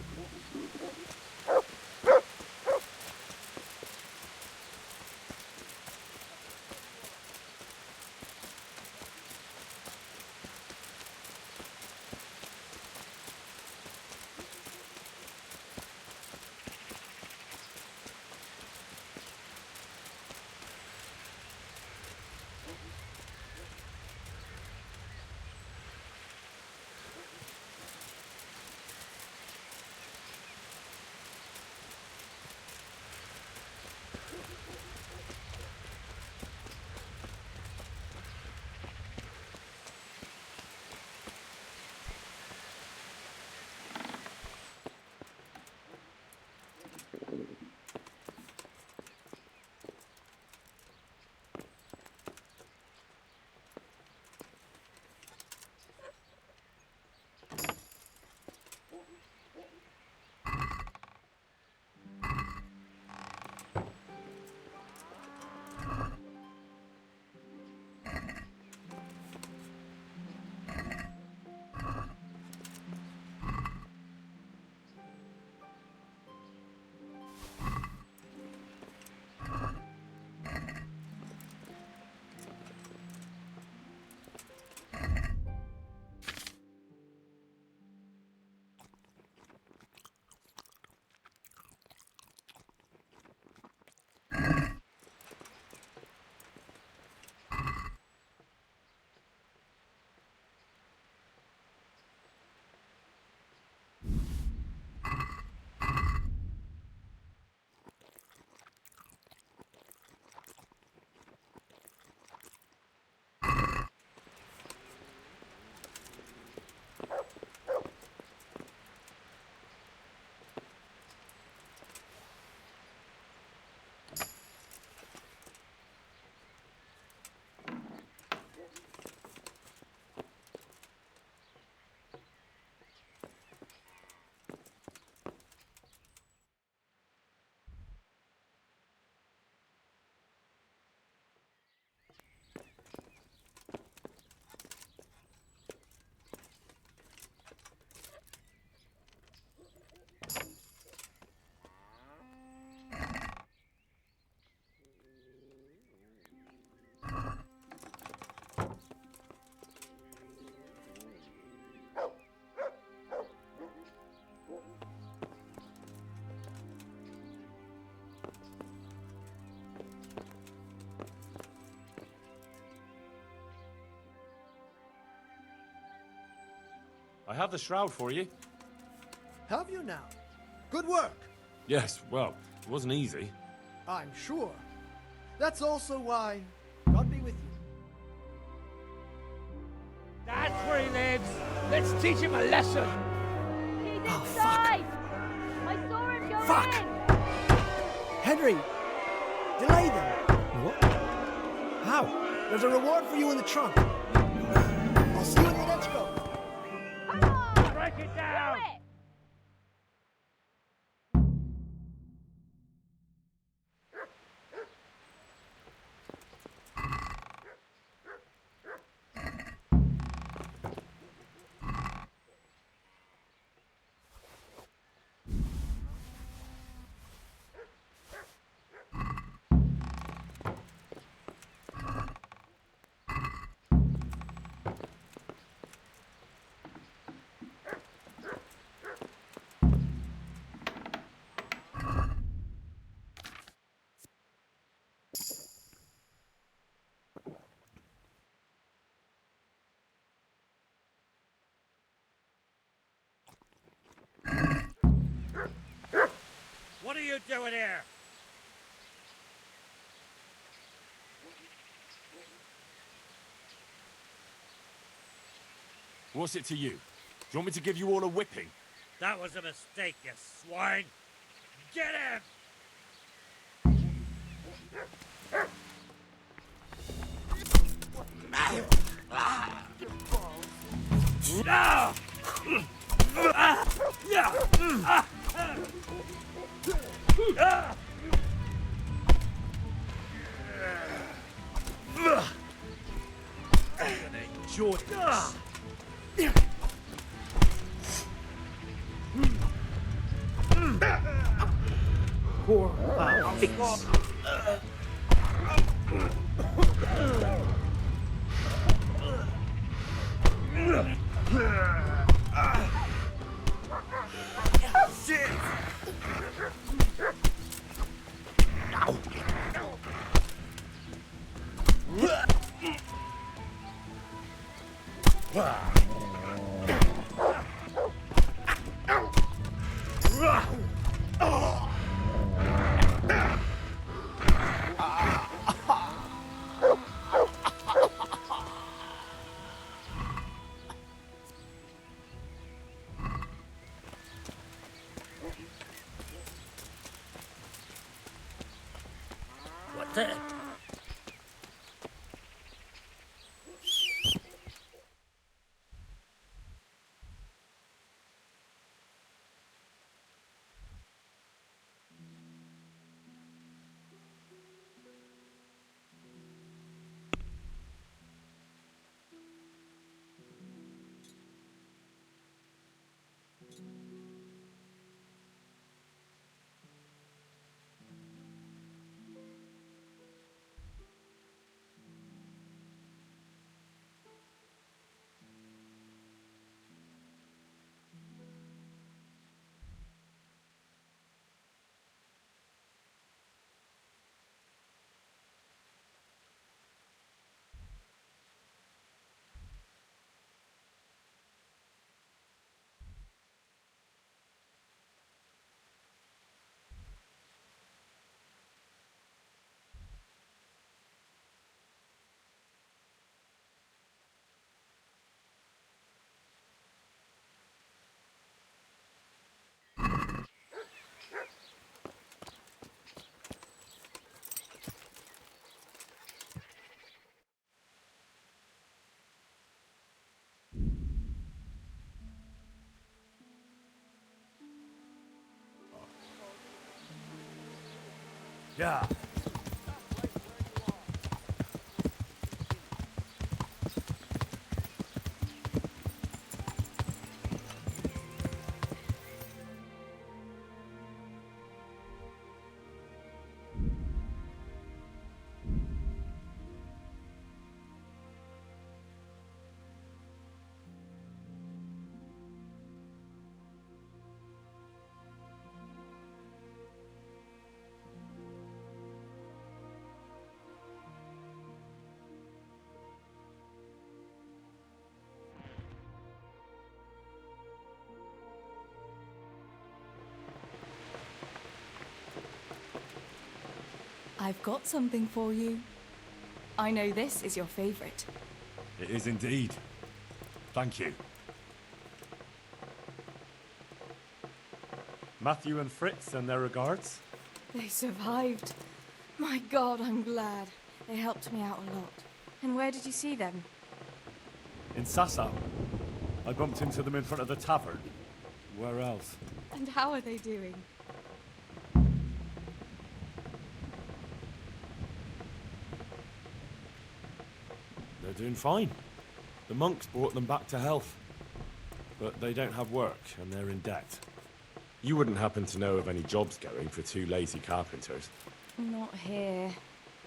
I have the shroud for you. Have you now? Good work. Yes, well, it wasn't easy. I'm sure. That's also why. God be with you. That's where he lives. Let's teach him a lesson. He's Oh, inside. I saw him go Fuck. in. Henry, delay them. What? How? There's a reward for you in the trunk. I'll see you in the next go. Come on. Break it down. Do it. What are you doing here? What's it to you? Do you want me to give you all a whipping? That was a mistake, you swine. Get him! Enjoy this. Poor Fritz. What the? Yeah. I've got something for you. I know this is your favorite. It is indeed. Thank you. Matthew and Fritz send their regards. They survived. My God, I'm glad. They helped me out a lot. And where did you see them? In Sasau. I bumped into them in front of the tavern. Where else? And how are they doing? They're doing fine. The monks brought them back to health. But they don't have work, and they're in debt. You wouldn't happen to know of any jobs going for two lazy carpenters? Not here.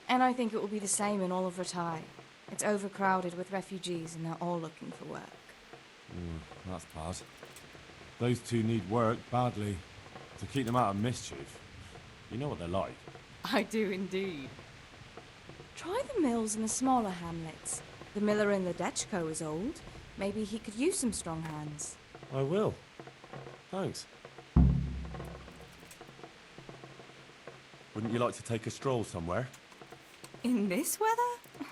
And I think it will be the same in all of Ratai. It's overcrowded with refugees, and they're all looking for work. That's bad. Those two need work badly. To keep them out of mischief. You know what they're like. I do indeed. Try the mills in the smaller hamlets. The miller in the Dechko is old. Maybe he could use some strong hands. I will. Thanks. Wouldn't you like to take a stroll somewhere? In this weather?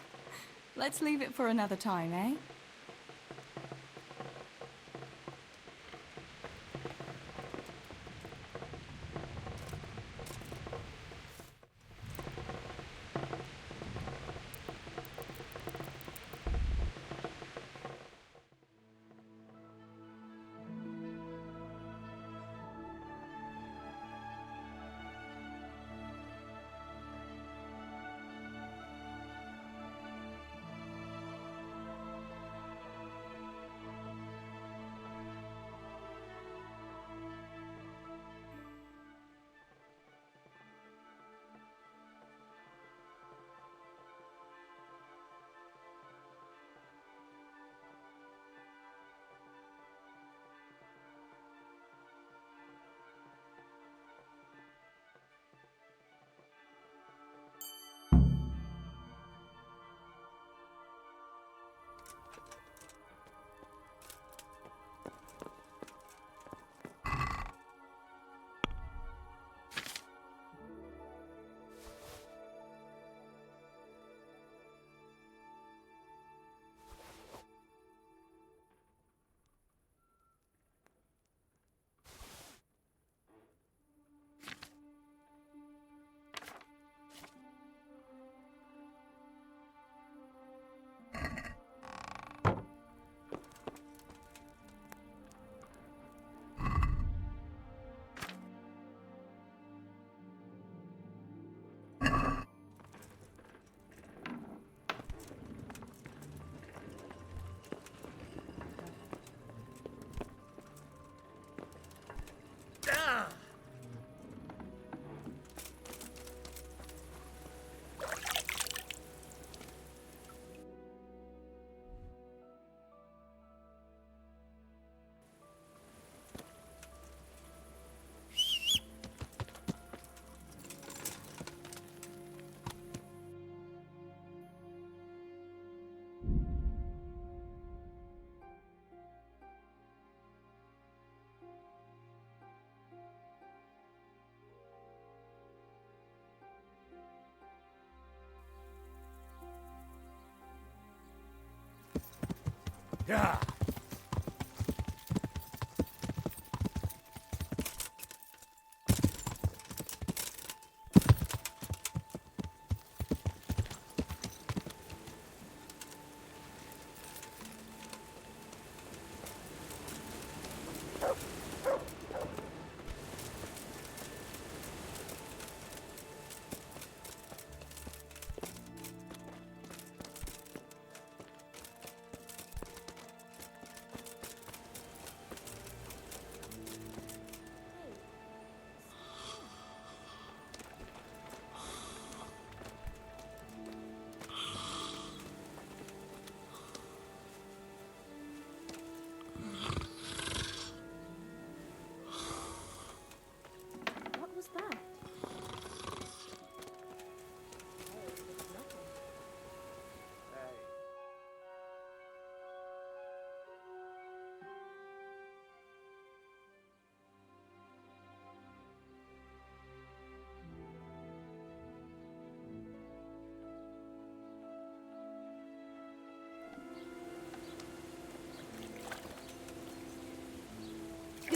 Let's leave it for another time, eh? Yeah.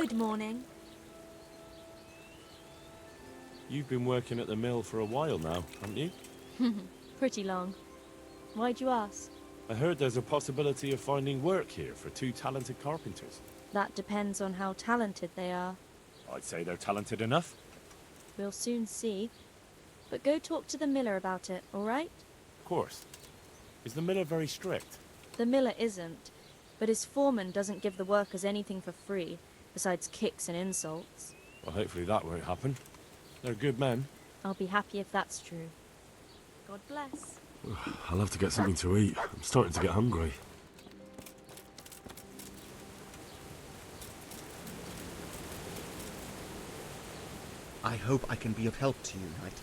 Good morning. You've been working at the mill for a while now, haven't you? Pretty long. Why'd you ask? I heard there's a possibility of finding work here for 2 talented carpenters. That depends on how talented they are. I'd say they're talented enough. We'll soon see. But go talk to the miller about it, all right? Of course. Is the miller very strict? The miller isn't, but his foreman doesn't give the workers anything for free, besides kicks and insults. Well, hopefully that won't happen. They're good men. I'll be happy if that's true. God bless. I'll have to get something to eat. I'm starting to get hungry. I hope I can be of help to you, Knight.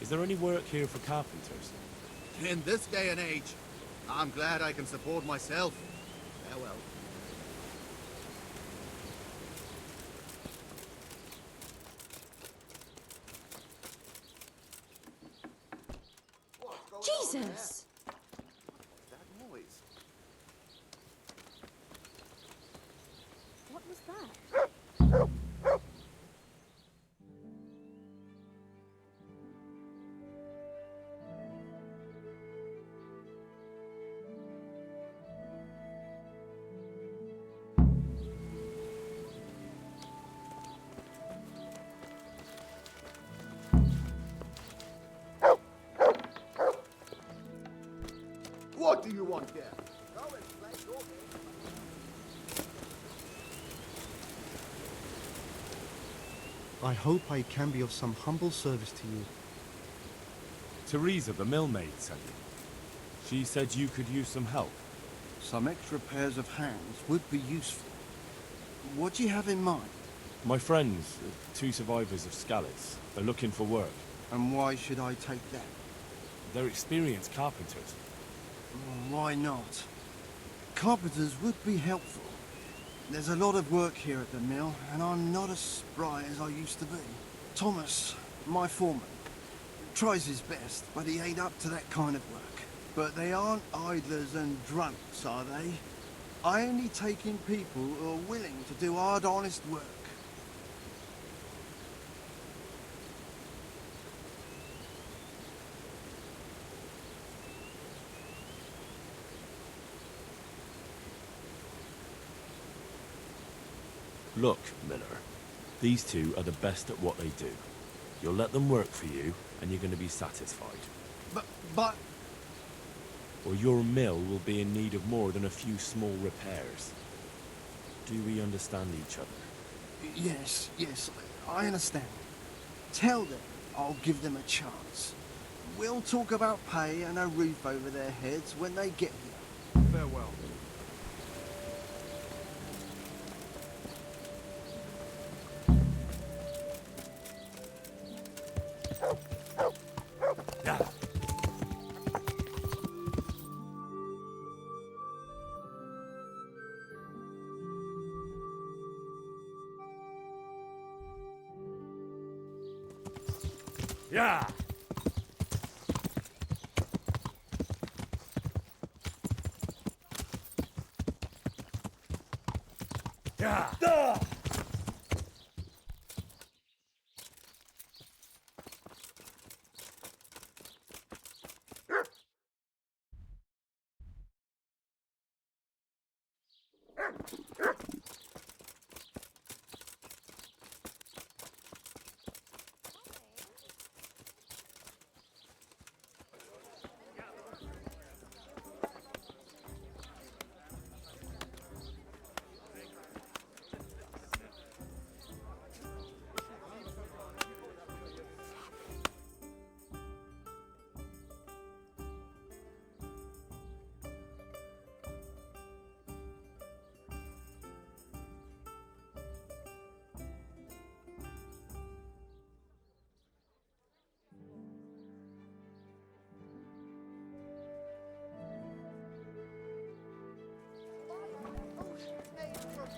Is there any work here for carpenters? In this day and age, I'm glad I can support myself. Farewell. Jesus! That noise. What was that? What do you want here? I hope I can be of some humble service to you. Teresa, the millmaid, sent you. She said you could use some help. Some extra pairs of hands would be useful. What do you have in mind? My friends, 2 survivors of Skalitz, they're looking for work. And why should I take them? They're experienced carpenters. Why not? Carpenters would be helpful. There's a lot of work here at the mill, and I'm not as spry as I used to be. Thomas, my foreman, tries his best, but he ain't up to that kind of work. But they aren't idlers and drunks, are they? I only take in people who are willing to do hard, honest work. Look, Miller, these 2 are the best at what they do. You'll let them work for you, and you're going to be satisfied. But... Or your mill will be in need of more than a few small repairs. Do we understand each other? Yes, I understand. Tell them I'll give them a chance. We'll talk about pay and a roof over their heads when they get here. Farewell. Yeah! Yeah!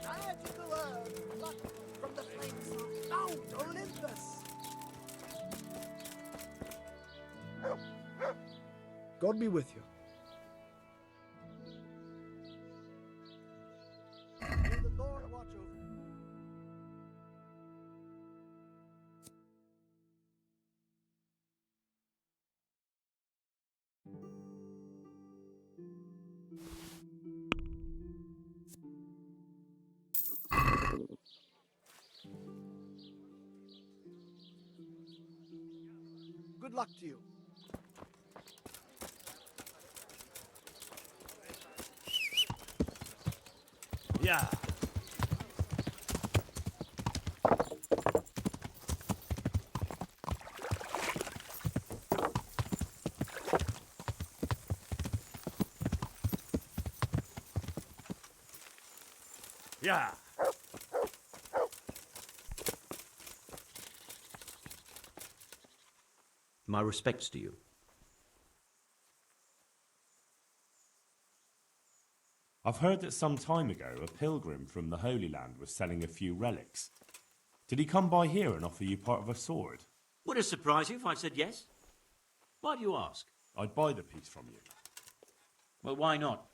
Magical earth, plucked from the flames of Mount Olympus. God be with you. May the Lord watch over you. Good luck to you. Yeah. Yeah. My respects to you. I've heard that some time ago a pilgrim from the Holy Land was selling a few relics. Did he come by here and offer you part of a sword? Would it surprise you if I said yes? Why do you ask? I'd buy the piece from you. Well, why not?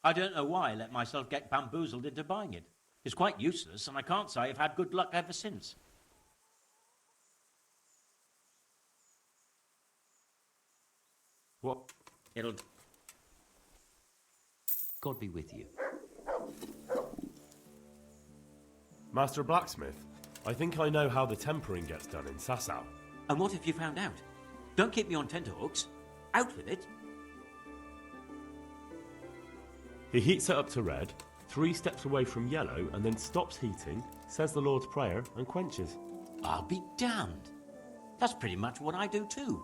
I don't know why I let myself get bamboozled into buying it. It's quite useless, and I can't say I've had good luck ever since. What? It'll... God be with you. Master Blacksmith, I think I know how the tempering gets done in Sasau. And what if you found out? Don't keep me on tenterhooks. Out with it. He heats it up to red, 3 steps away from yellow, and then stops heating, says the Lord's Prayer, and quenches. I'll be damned. That's pretty much what I do too.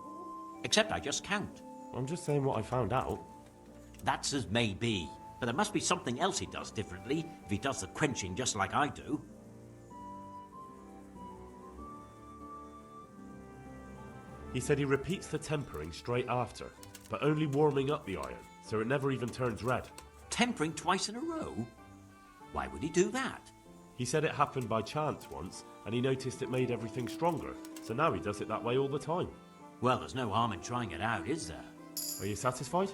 Except I just count. I'm just saying what I found out. That's as may be. But there must be something else he does differently if he does the quenching just like I do. He said he repeats the tempering straight after, but only warming up the iron, so it never even turns red. Tempering twice in a row? Why would he do that? He said it happened by chance once, and he noticed it made everything stronger, so now he does it that way all the time. Well, there's no harm in trying it out, is there? Are you satisfied?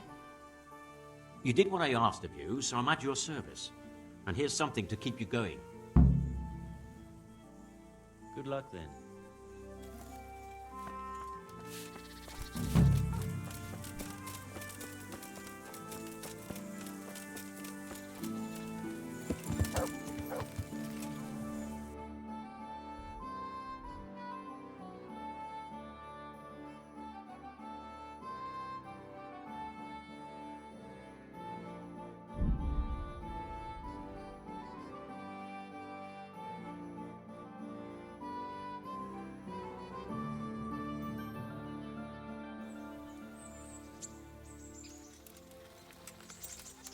You did what I asked of you, so I'm at your service. And here's something to keep you going. Good luck then.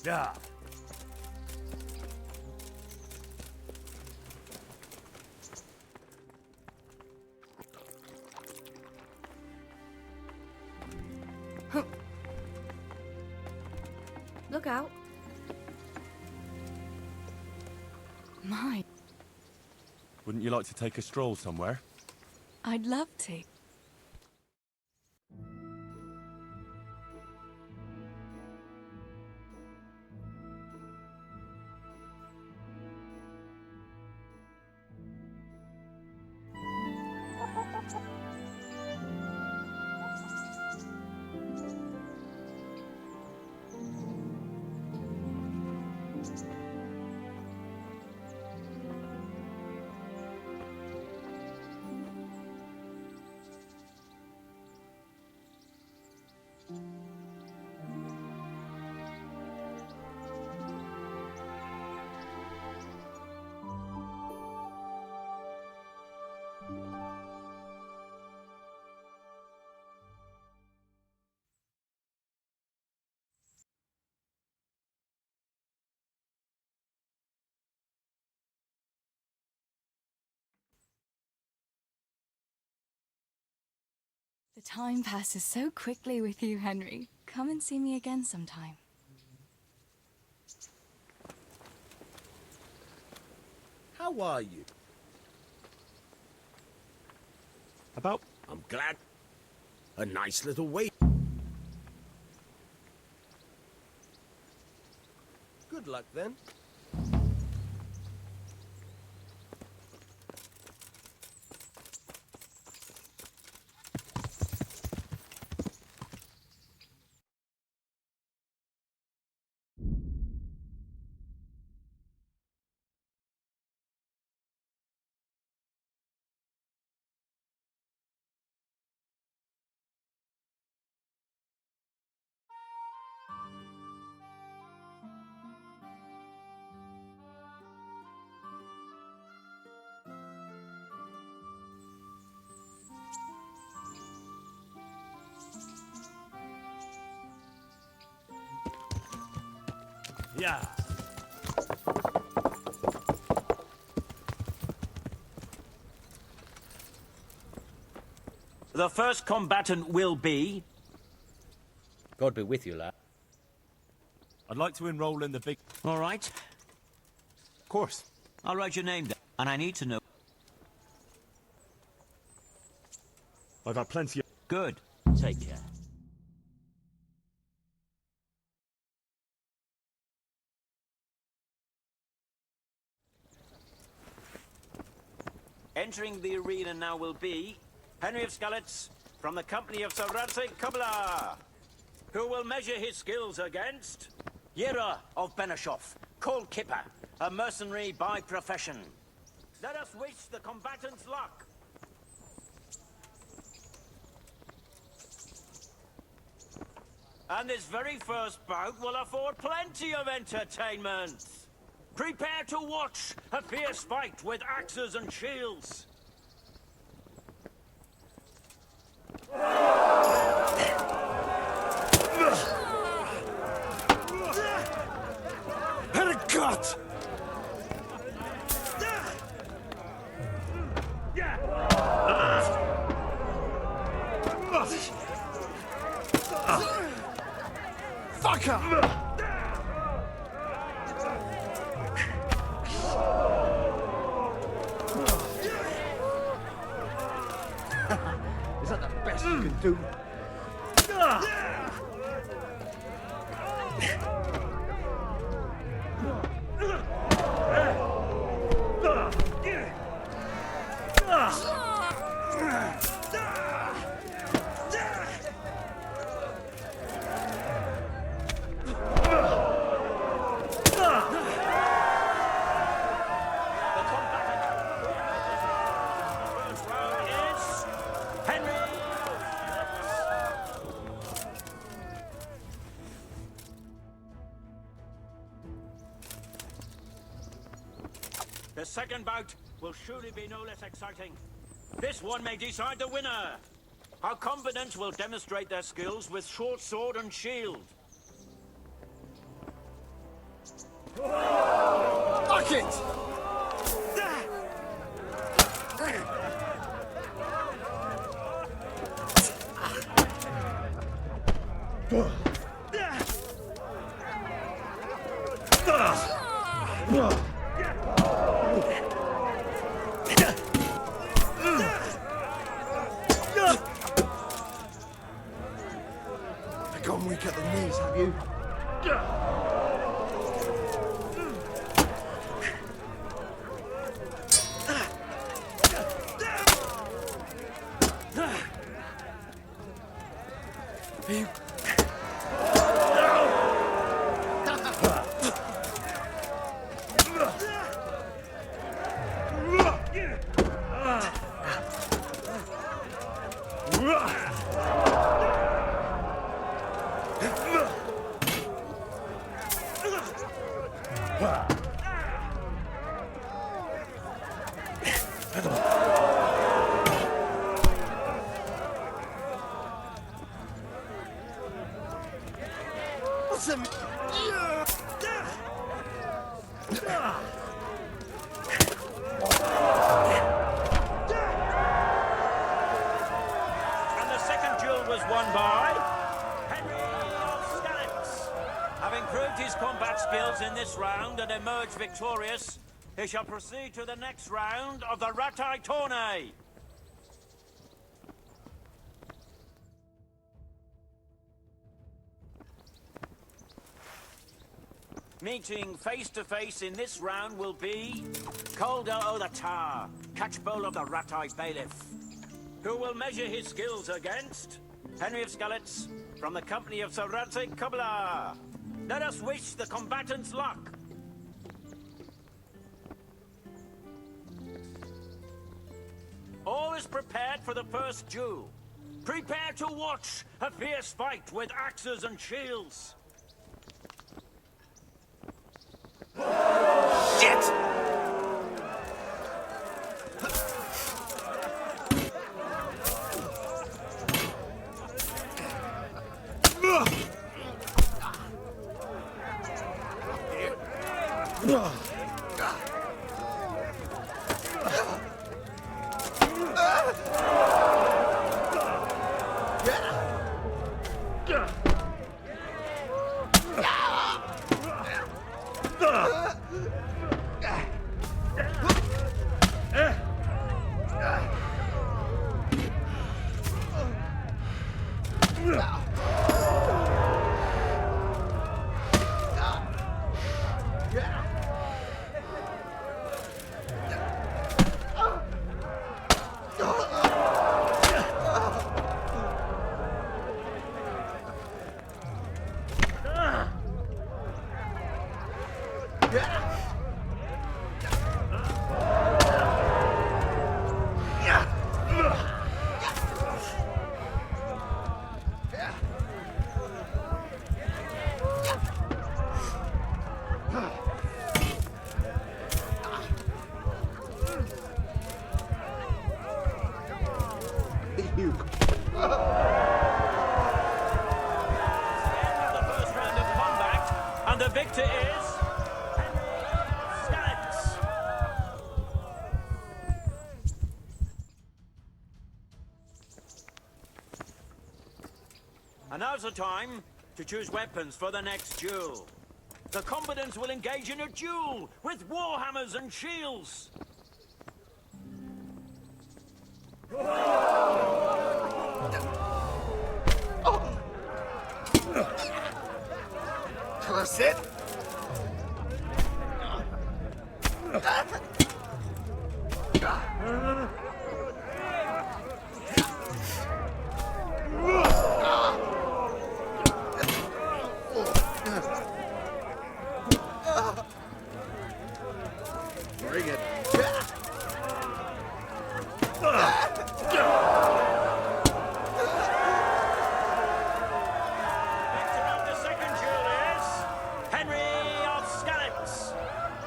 Yeah. Look out. My. Wouldn't you like to take a stroll somewhere? I'd love to. The time passes so quickly with you, Henry. Come and see me again sometime. How are you? About... I'm glad. A nice little way. Good luck then. Yeah. The first combatant will be... God be with you, lad. I'd like to enroll in the big... All right. Of course. I'll write your name down, and I need to know... I've had plenty of... Good. Take care. Entering the arena now will be Henry of Skalitz from the company of Charlatan, who will measure his skills against Yera of Benashov, Cold Kipper, a mercenary by profession. Let us wish the combatants luck. And this very first bout will afford plenty of entertainment. Prepare to watch a fierce fight with axes and shields. Herregud! Fucker! Is that the best you can do? The second bout will surely be no less exciting. This one may decide the winner. Our combatants will demonstrate their skills with short sword and shield. Fuck it! Gone weak at the knees, have you? You... What's the... And the second duel was won by Henry of Skalitz. Having proved his combat skills in this round and emerged victorious, he shall proceed to the next round of the Ratai Tourney. Meeting face to face in this round will be Calder o' the Tar, Catchbowl of the Ratai Bailiff, who will measure his skills against Henry of Skalitz from the company of Charlatan. Let us wish the combatants luck. All is prepared for the first duel. Prepare to watch a fierce fight with axes and shields. And the victor is... Skalitz. And now's the time to choose weapons for the next duel. The combatants will engage in a duel with warhammers and shields. Curse it! Bring it.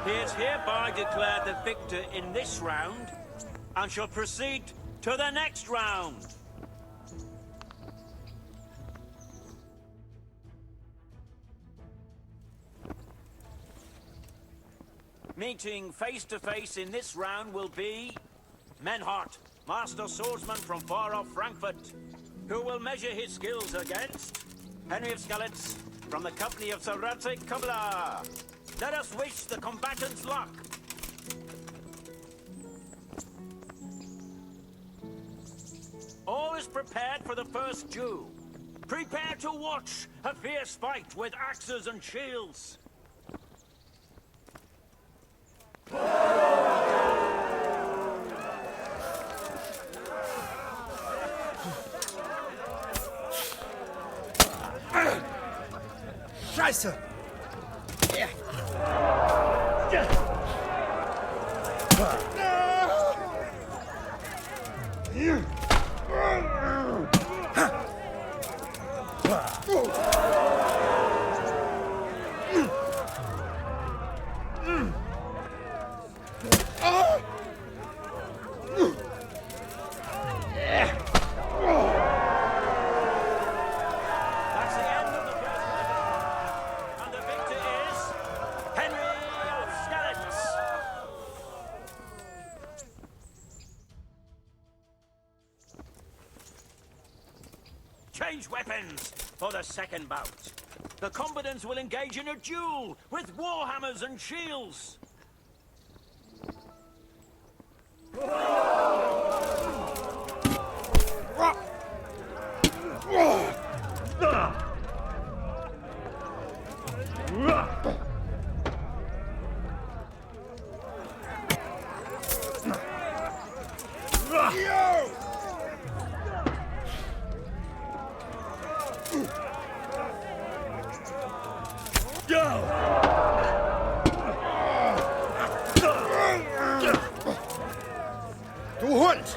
He is hereby declared the victor in this round and shall proceed to the next round. Meeting face to face in this round will be Menhart, master swordsman from far off Frankfurt, who will measure his skills against Henry of Skalitz from the company of Sir Radzig Kobyla. Let us wish the combatants luck. All is prepared for the first duel. Prepare to watch a fierce fight with axes and shields. Scheiße! Change weapons for the second bout. The combatants will engage in a duel with warhammers and shields. Du Hund!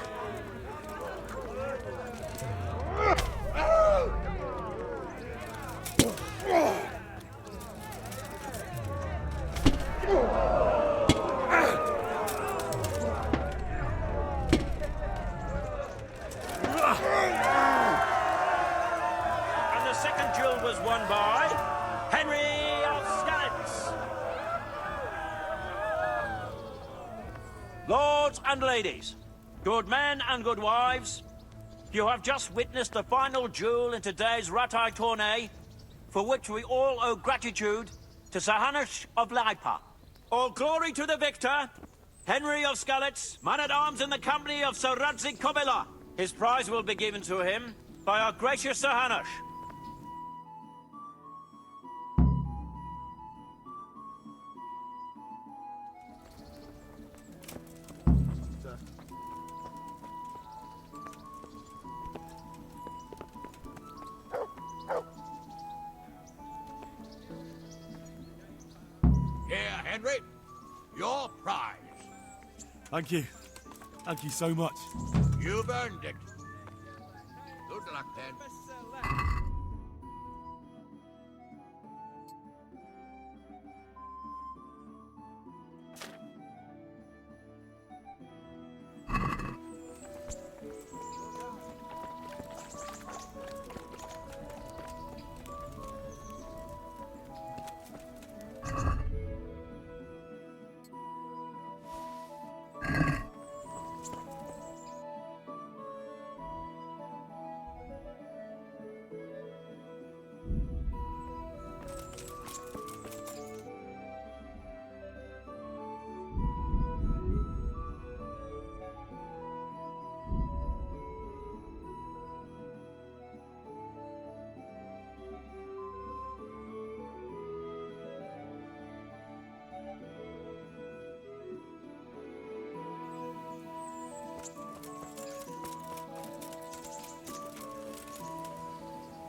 And the second duel was won by Henry of Skalitz. Lords and ladies, good men and good wives, you have just witnessed the final duel in today's Ratai tourney, for which we all owe gratitude to Sir Hanush of Laipa. All glory to the victor, Henry of Skalitz, man-at-arms in the company of Sir Radzik Kobila. His prize will be given to him by our gracious Sir Hanush. Here, Henry. Your prize. Thank you. Thank you so much. You've earned it. Good luck, then.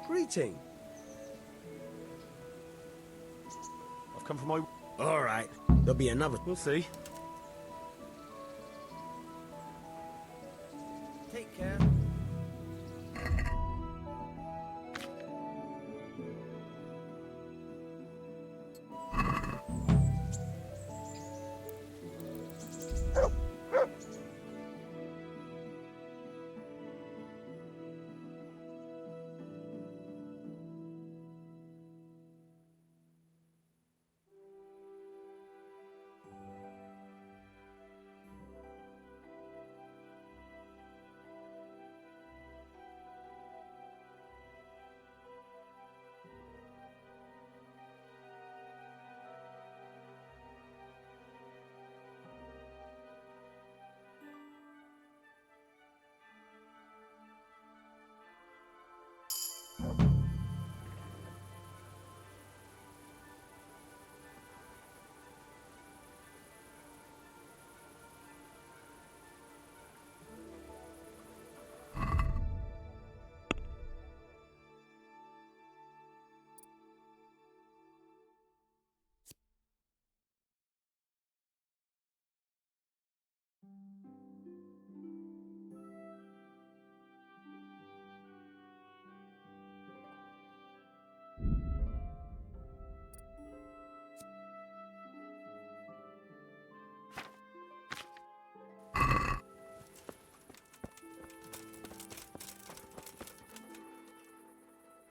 Greeting. I've come from my... All right. There'll be another. We'll see. Take care.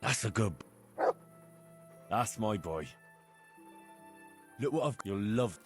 That's a good... That's my boy. Look what I've... You'll love...